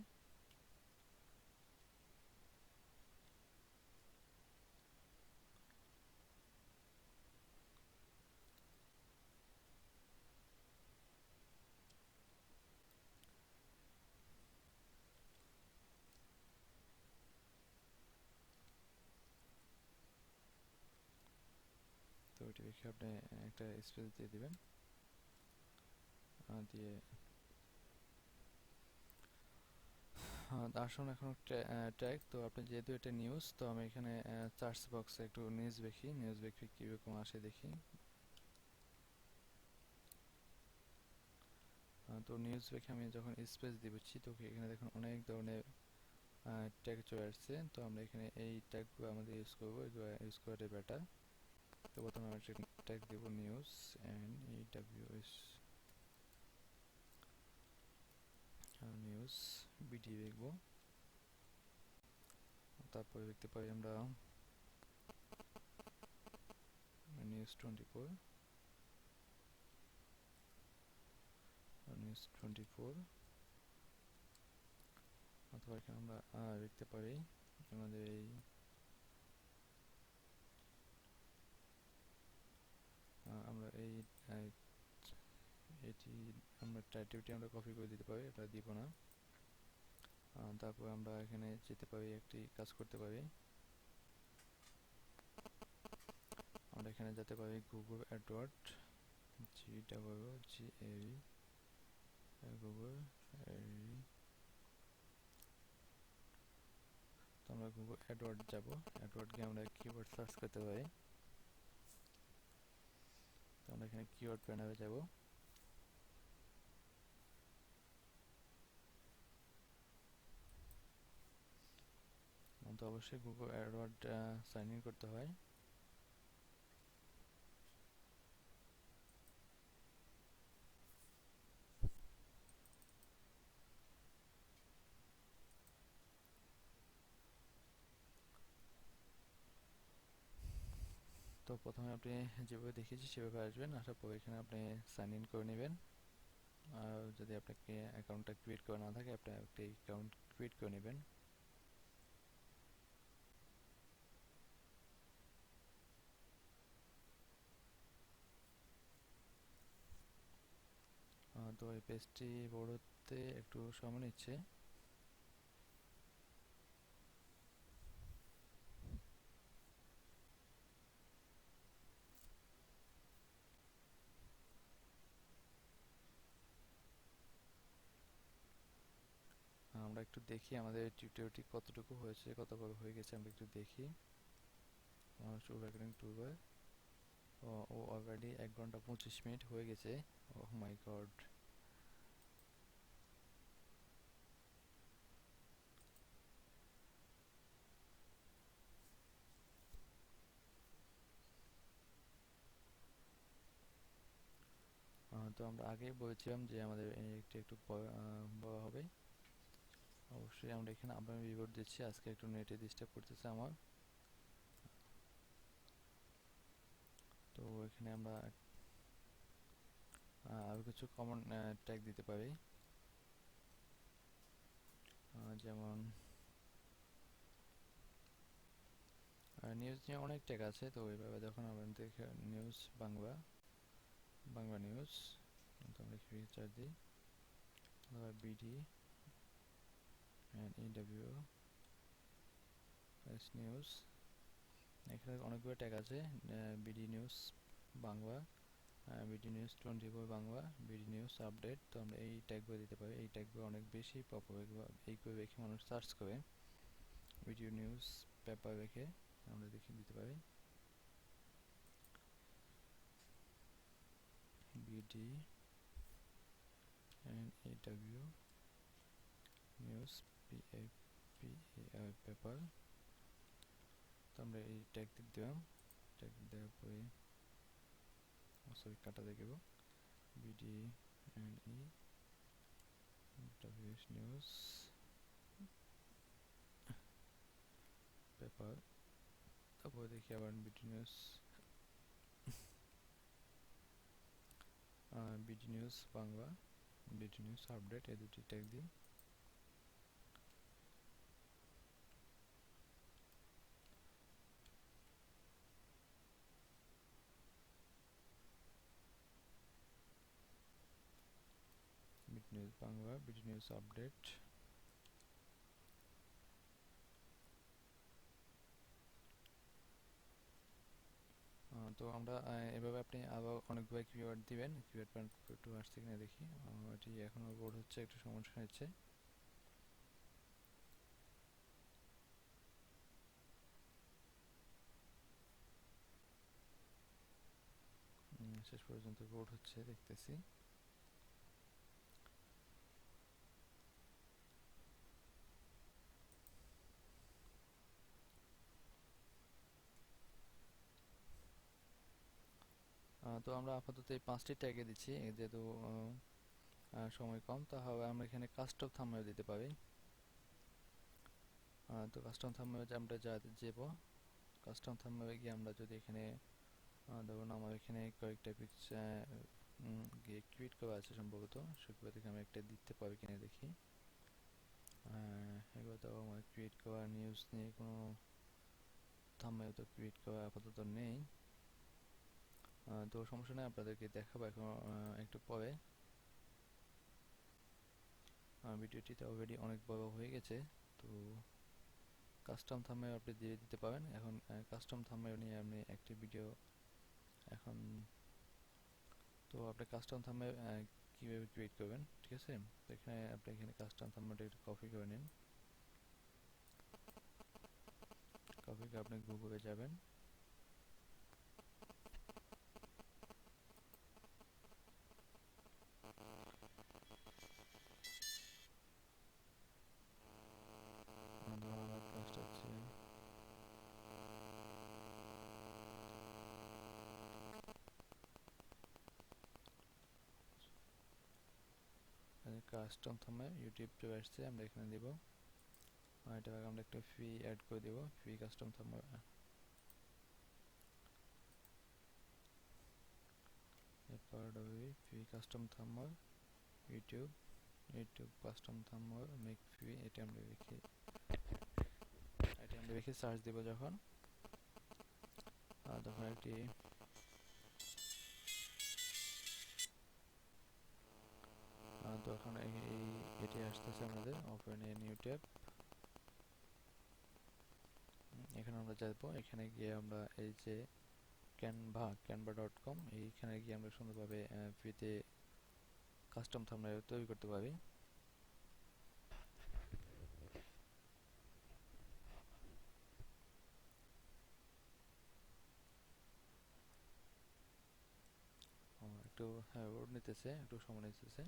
তো ওইটি লিখে আপনি একটা স্পেস দিয়ে দিবেন। দিয়ে আসুন এখন ট্যাগ। তো আপনি যেহেতু এটা নিউজ, তো আমি এখানে সার্চ বক্সে একটু নিউজ দেখি, নিউজ দেখি কীরকম আসে দেখি। তো নিউজ দেখে আমি যখন স্পেস দিচ্ছি, তো এখানে দেখুন অনেক ধরনের ট্যাগ চলে আসছে। তো আমরা এখানে এই ট্যাগগুলো আমাদের ইউজ করবো, এগুলো ইউজ করাটাই বেটার। তো প্রথমে আমরা ট্যাগ দেবো নিউজ NEWS, নিউজ বিডি দেখবো। তারপরে দেখতে পাই আমরা নিউজ 24, নিউজ 24। অথবা এখানে আমরা দেখতে পারি আমাদের এই আমরা এই এটি আমরা টাইটেলটি আমরা কপি করে দিতে পারি, এটা দিব না। তারপর আমরা এখানে যেতে পারি, একটি কাজ করতে পারি। আমরা এখানে যেতে পারি গুগল অ্যাডওয়ার্ড, GAAD, গুগল। তো আমরা গুগল অ্যাডওয়ার্ড যাব, অ্যাডওয়ার্ড গিয়ে আমরা কিওয়ার্ড সার্চ করতে পারি। তো আমরা এখানে কিওয়ার্ড প্যানেলে যাব। তো অবশ্যই গুগল অ্যাডওয়ার্ড সাইন ইন করতে হয়। তো প্রথমে আপনি যেভাবে দেখিয়েছি সেভাবে আসবেন, আসার পর এখানে আপনি সাইন ইন করে নেবেন। আর যদি আপনাকে অ্যাকাউন্টটা ক্রিয়েট করা না থাকে, আপনি একটি অ্যাকাউন্ট ক্রিয়েট করে নেবেন। তো এই পেজটি বড় হতে একটু সময় নিচ্ছে। একটু দেখি আমাদের টিউটোরিয়ালটি কতটুকু হয়েছে, কতভাবে হয়ে গেছে আমরা একটু দেখি। টুল রেকর্ডিং টুলবার ও অলরেডি 1 ঘন্টা 25 মিনিট হয়ে গেছে। ওহ মাই গড। তো আমরা আগেই বলেছিলাম যে আমাদের একটু বড় হবে। অবশ্যই আমরা এখানে আবার রিপোর্ট দিচ্ছি, আজকে একটু নেটে ডিস্টার্ব করতেছে আমার। তো এখানে আমরা আরো কিছু কমন ট্যাগ দিতে পারি, যেমন নিউজ নিয়ে অনেক ট্যাগ আছে। তো এইভাবে যখন আমরা দেখে নিউজ বাংলা নিউজ, তো আমরা ফিচার দিই বিডি ইডব্লিউ এস নিউজ। এখানে অনেকগুলো ট্যাগ আছে, BD news Bangla, BD news 24 Bangla, BD news update. তো আমরা এই ট্যাগগুলো দিতে পারি, এই ট্যাগগুলো অনেক বেশি পপুলার, এইগুলো রেখে মানুষ সার্চ করে। ভিডিও নিউজ পেপার রেখে আমরা দিতে পারি বিডি এডব্লিউ নিউজ পেপার। তো আমরা এই ট্যাগ দিলাম, ট্যাগ দেওয়ার পরে সরি কাটা দেখব বিডি নিউজ পেপার। তারপরে দেখি আবার BD news Bangla, BD news update, এই দুটি ট্যাগ দিই। BD news Bangla, BD news update. তো আমরা এভাবে আপনি আবার অনেকগুলো কিওয়ার্ড দিবেন। কিওয়ার্ড পয়েন্ট একটু আসছে কিনা দেখি, এটি এখনো লোড হচ্ছে, একটু সমস্যা হচ্ছে। শেষ পর্যন্ত লোড হচ্ছে দেখতেছি। তো আমরা আপাতত এই 5টি ট্যাগে দিচ্ছি, যেহেতু সময় কম। তাহলে আমরা এখানে কাস্টম থাম্বনেল দিতে পারি। তো কাস্টম থাম্বনেল আমরা যাব, কাস্টম থাম্বনেলে গিয়ে আমরা যদি এখানে ধরুন আমার এখানে কয়েকটা পিকচার গিয়ে ক্রিয়েট করা আছে সম্ভবত, সেগুলো থেকে আমি একটা দিতে পারি কিনা দেখি। এগুলো তো আমার ক্রিয়েট করা নিউজ নিয়ে কোনো থাম্বনেল তো ক্রিয়েট করা আপাতত নেই। তো সমস্যা নেই, আপনাদেরকে দেখাবো এখন একটু পরে। ভিডিওটিতে অলরেডি অনেক বড় হয়ে গেছে। তো কাস্টম থাম্বনেল আপনি দিয়ে দিতে পারেন। এখন কাস্টম থাম্বনেল নিয়ে আপনি একটি ভিডিও এখন, তো আপনি কাস্টম থাম্বনেল কীভাবে ক্রিয়েট করবেন, ঠিক আছে। তো আপনি এখানে কাস্টম থাম্বনেলটা একটু কপি করে নিন। কপি করে আপনি গুগলে যাবেন, কাজটা হচ্ছে কাস্টম থাম্বনেল ইউটিউব চলে আসছে, আমরা এখানে দেব। এটা আমরা একটা ফ্রি অ্যাড করে দেব, free custom thumbnail. Free custom thumbnail YouTube custom thumbnail make free, এটা আমরা রেখে সার্চ দেব। যখন একটি তখন এটি আসতেছে আমাদের ওপেন এ নিউ ট্যাব। এখানে আমরা যাবো, এখানে গিয়ে আমরা এই যে canva.com, এইখানে গিয়ে আমরা সুন্দরভাবে ফ্রিতে কাস্টম থাম্বনেল তৈরি করতে পারি। একটু লোড নিতেছে, একটু সময় নিতেছে।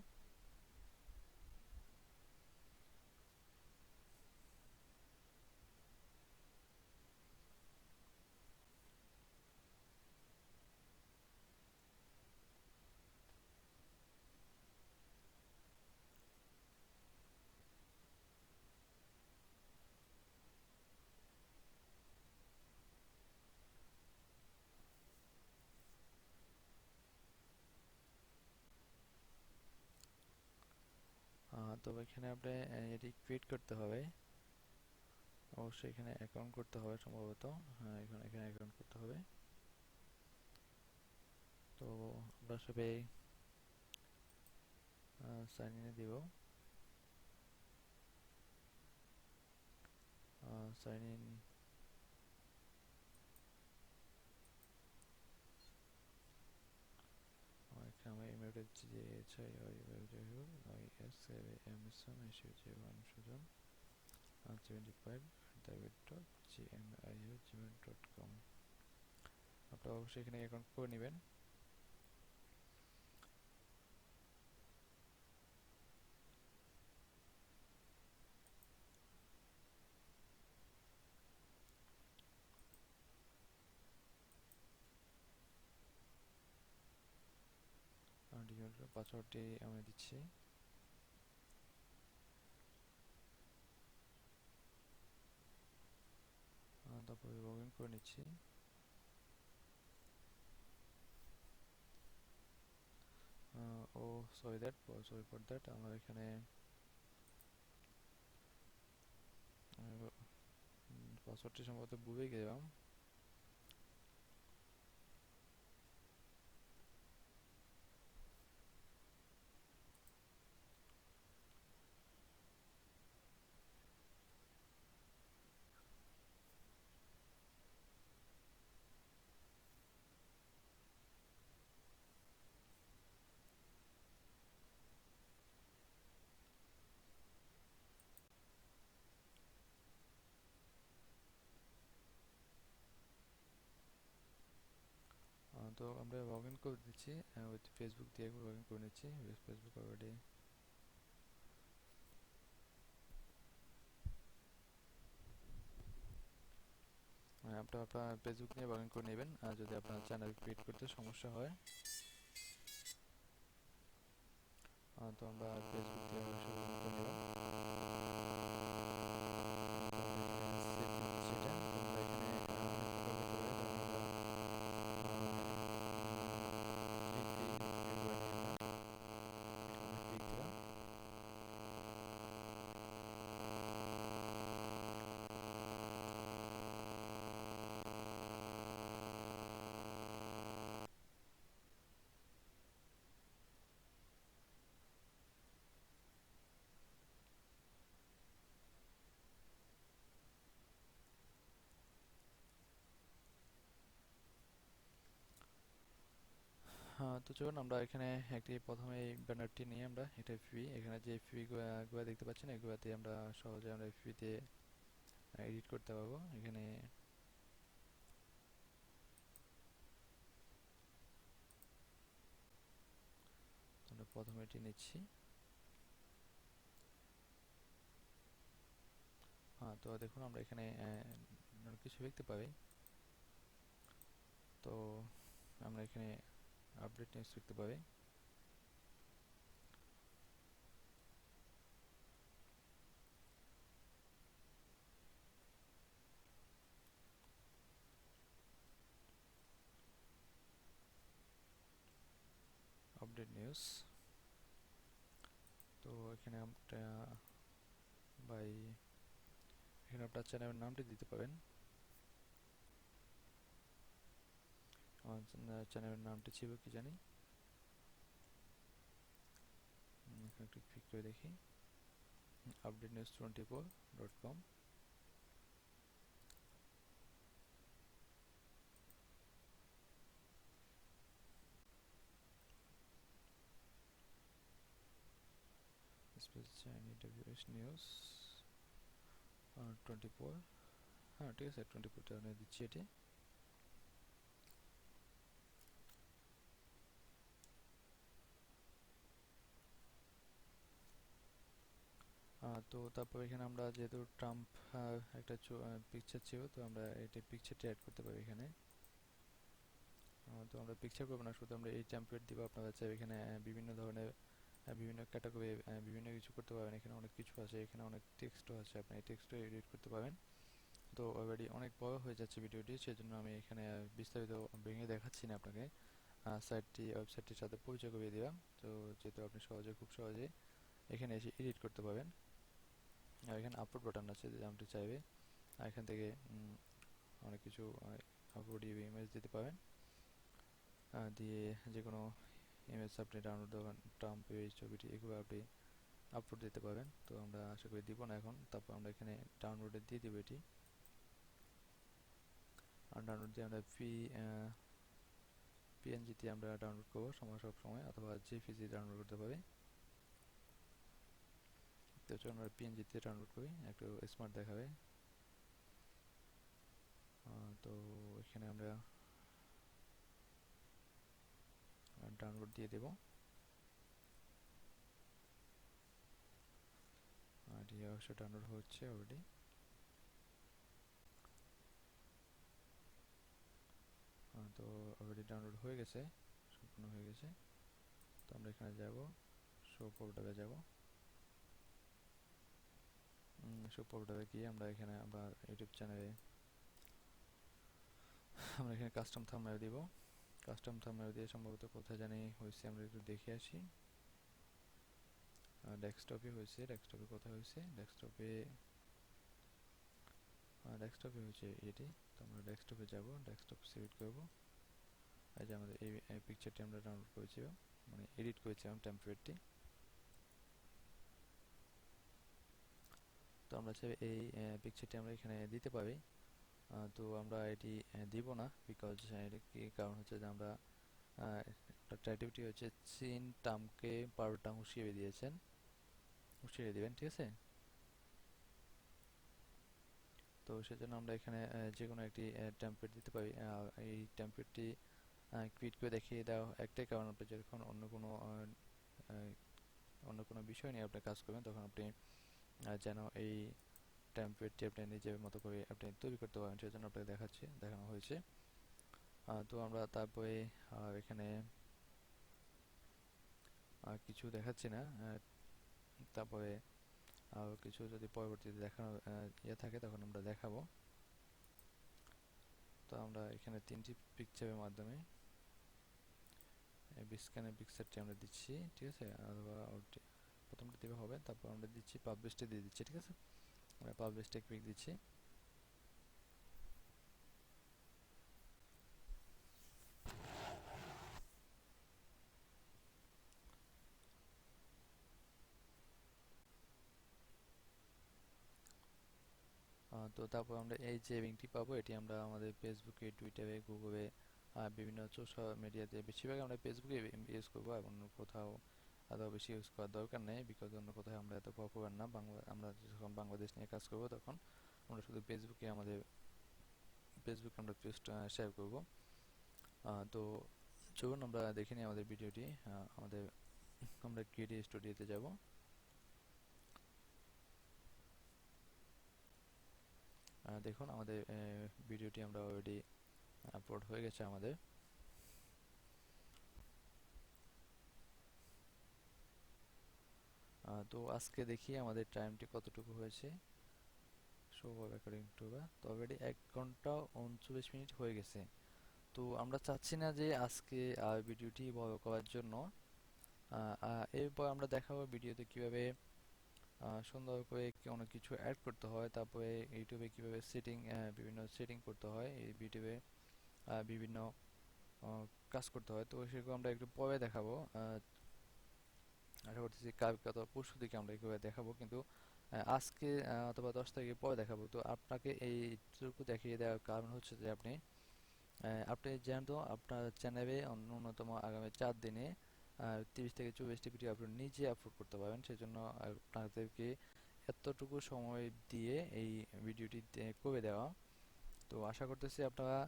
তো এখানে আপনি এটি ক্রিয়েট করতে হবে, অবশ্যই এখানে অ্যাকাউন্ট করতে হবে সম্ভবত। হ্যাঁ, এখানে অ্যাকাউন্ট করতে হবে। তো আমরা সবাই সাইন ইনে দিব। সাইন ইন, এখানে আমি ইমেলটা দিচ্ছি যে HIOISAMSUJOHN75@gmail.com। আপনারা অবশ্যই এখানে অ্যাকাউন্ট করে নেবেন। ডিফল্ট পাসওয়ার্ডটি আমি দিচ্ছি। তারপরে লগ ইন করে নিচ্ছি। ও সরি ফর দ্যাট, আমরা এখানে পাসওয়ার্ডটি সম্ভবত ভুলে গেলাম। তো আমরা লগ ইন করে দিচ্ছি, উইথ ফেসবুক দিয়ে লগ ইন করে নিচ্ছি, ফেসবুক অলরেডি। আপনার ফেসবুক নিয়ে লগ ইন করে নেবেন যদি আপনার চ্যানেল ক্রিয়েট করতে সমস্যা হয়। তো আমরা ফেসবুক দিয়ে অবশ্যই লগ ইন করে নেব। তো চলুন আমরা এখানে একটি প্রথমে এই ব্যানারটি নিয়ে আমরা এটা ফ্রি, এখানে যে ফ্রি গুলো দেখতে পাচ্ছেন এগুলোতে আমরা সহজে আমরা ফ্রিতে এডিট করতে পারবো। এখানে আমরা প্রথমে এটি নিচ্ছি। তো দেখুন আমরা এখানে কিছু দেখতে পাই। তো আমরা এখানে আপডেট নিউজ দেখতে পাই। আপডেট নিউজ, তো এখানে আমরা বাই এখানে আপনার চ্যানেলের নামটি দিতে পারেন। আমার চ্যানেলের নামটি ছিল কি জানি, এখানে একটু ক্লিক করে দেখি, updatenews24.com। AWS নিউজ 24, হ্যাঁ ঠিক আছে 24টা আমি দিচ্ছি এটি। তো তারপর এখানে আমরা যেহেতু ট্রাম্প একটা পিকচার ছিল, তো আমরা এটা পিকচারটি অ্যাড করতে পারি এখানে। তো আমরা পিকচার করবো না, শুধু আমরা এই টেমপ্লেট দিব। আপনারা চাইবে এখানে বিভিন্ন ধরনের বিভিন্ন ক্যাটাগরি বিভিন্ন কিছু করতে পারবেন। এখানে অনেক কিছু আছে, এখানে অনেক টেক্সটও আছে, আপনি এই টেক্সটও এডিট করতে পারবেন। তো অলরেডি অনেক বড় হয়ে যাচ্ছে ভিডিওটি, সেজন্য আমি এখানে বিস্তারিত ভেঙে দেখাচ্ছি না আপনাকে। ওয়েবসাইটটির সাথে পরিচয় করিয়ে দিলাম। তো যেহেতু আপনি খুব সহজে এখানে এসে এডিট করতে পারবেন। আর এখানে আপলোড বাটন আছে, যদি আপনি চাইবে আর এখান থেকে অনেক কিছু আপলোড ইমেজ দিতে পারেন। দিয়ে যে কোনো ইমেজ আপনি ডাউনলোড দেবেন, ট্রাম্প এই ছবিটি, এগুলো আপনি আপলোড দিতে পারেন। তো আমরা আশা করি দিব না এখন। তারপর আমরা এখানে ডাউনলোডে দিয়ে দিব এটি। আর ডাউনলোড দিয়ে আমরা পিএনজিতে আমরা ডাউনলোড করবো সব সময়, অথবা জেপিজি ডাউনলোড করতে পারি। তো চলুন আমরা পিএনজিতে ডাউনলোড করি, একটু স্মার্ট দেখাবে। তো এখানে আমরা ডাউনলোড দিয়ে দেব। এটি অবশ্যই ডাউনলোড হচ্ছে অলরেডি। তো অলরেডি ডাউনলোড হয়ে গেছে, সম্পূর্ণ হয়ে গেছে। তো আমরা এখানে যাব, শো ফোল্ডারে যাব। শো ফোল্ডারে গিয়ে আমরা এখানে আবার ইউটিউব চ্যানেলে আমরা এখানে কাস্টম থাম্বনেল দিব। কাস্টম থাম্বনেল দিয়ে সম্ভবত কোথায় জানি হয়েছে, আমরা একটু দেখে আসি। ডেস্কটপে হয়েছে। ডেস্কটপে কোথায় হয়েছে? ডেস্কটপে হয়েছে এটি। তো আমরা ডেস্কটপে যাব, ডেস্কটপ সিলেক্ট করব। এই যে আমাদের এই পিকচারটি আমরা ডাউনলোড করেছিলাম, মানে এডিট করেছিলাম টেমপ্লেটটি। তো আমরা চাই এই পিকচারটি আমরা এখানে দিতে পারি। তো আমরা এটি দিব না, বিকজ এর কি কারণ হচ্ছে যে আমরা টাইটেলটি হচ্ছে চীন টার্মকে 12টা হুঁশিয়ারি দিবেন, ঠিক আছে? তো সেজন্য আমরা এখানে যে কোনো একটি টেমপ্লেট দিতে পারি। এই টেমপ্লেটটি ক্রিয়েট করে দেখিয়ে দেওয়া একটাই কারণ, আপনি যখন অন্য কোনো বিষয় নিয়ে আপনি কাজ করবেন, তখন আপনি যেন এই টেমপ্লেটটি আপনি নিজের মতো করে আপনি তৈরি করতে পারেন, সেজন্য আপনাকে দেখানো হয়েছে। তো আমরা তারপরে এখানে কিছু দেখাচ্ছি না। তারপরে আরও কিছু যদি পরবর্তীতে দেখানোর থাকে, তখন আমরা দেখাবো। তো আমরা এখানে 3টি পিকচারের মাধ্যমে স্ক্যানের পিকচারটি আমরা দিচ্ছি, ঠিক আছে? অথবা প্রথমটা দিতে হবে, তারপর আমরা দিচ্ছি পাবলিশটা দিয়ে দিচ্ছি, ঠিক আছে? আমরা পাবলিশটা ক্লিক দিচ্ছি। তো তারপর আমরা এই যে লিঙ্কটি পাবো, এটি আমরা আমাদের ফেসবুকে, টুইটারে, গুগলে, বিভিন্ন সোশ্যাল মিডিয়াতে, বেশিরভাগ আমরা ফেসবুকে ইউজ করবো, এবং কোথাও এত বেশি ইউজ করার দরকার নেই, বিকজ অন্য কোথাও আমরা এত পপুলার না। আমরা যখন বাংলাদেশ নিয়ে কাজ করবো, তখন আমরা শুধু ফেসবুকে আমরা পোস্ট শেয়ার করবো। তো চলুন আমরা দেখে নিই আমাদের ভিডিওটি। আমরা ক্রিয়েটিভ স্টুডিওতে যাব। দেখুন আমাদের ভিডিওটি আমরা অলরেডি আপলোড হয়ে গেছে আমাদের। তো আজকে দেখি আমাদের টাইমটি কতটুকু হয়েছে। শো রেকর্ডিং টু, তো অলরেডি 1 ঘন্টা 39 মিনিট হয়ে গেছে। তো আমরা চাচ্ছি না যে আজকে ভিডিওটি বড় করার জন্য। এরপর আমরা দেখাবো ভিডিওতে কিভাবে সুন্দর করে কোনো কিছু অ্যাড করতে হয়, তারপরে ইউটিউবে কিভাবে বিভিন্ন সেটিং করতে হয়, এই ভিডিওতে বিভিন্ন কাজ করতে হয়। তো সেগুলো আমরা একটু পরে দেখাবো। আশা করতেছি কালকে অথবা পরশু দিকে আমরা এগুলো দেখাবো, কিন্তু আজকে অথবা 10 তারিখের পরে দেখাবো। তো আপনাকে এইটুকু দেখিয়ে দেওয়ার কারণ হচ্ছে যে আপনি যেন আপনার চ্যানেলে ন্যূনতম আগামী 4 দিনে 30 থেকে 40টি ভিডিও আপনি নিজে আপলোড করতে পারবেন। সেজন্য আপনাদেরকে এতটুকু সময় দিয়ে এই ভিডিওটি করে দেওয়া। তো আশা করতেছি আপনারা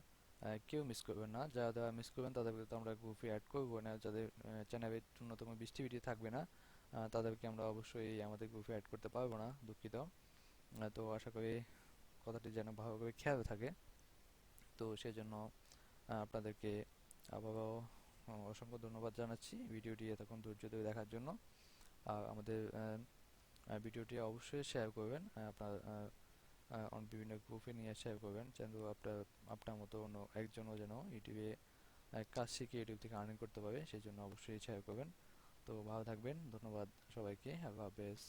কেউ মিস করবেন না। যারা মিস করবেন তাদেরকে তো আমরা গ্রুপে অ্যাড করবো না, যাদের চ্যানেলে ন্যূনতম 20টি ভিডিও থাকবে না, তাদেরকে আমরা অবশ্যই আমাদের গ্রুপে অ্যাড করতে পারবো না, দুঃখিত। তো আশা করি কথাটি যেন ভালোভাবে খেয়াল থাকে। তো সেজন্য আপনাদেরকে আবারও অসংখ্য ধন্যবাদ জানাচ্ছি ভিডিওটি এতক্ষণ ধৈর্য ধরে দেখার জন্য। আর আমাদের ভিডিওটি অবশ্যই শেয়ার করবেন, আপনার বিভিন্ন গ্রুপে নিয়ে শেয়ার করবেন, যেন আপনার আপনার মতো অন্য একজনও যেন ইউটিউবে কাজ শিখে ইউটিউব থেকে আর্নিং করতে পারে, সেই জন্য অবশ্যই শেয়ার করবেন। তো ভালো থাকবেন, ধন্যবাদ সবাইকে, আল্লাহ হাফেজ।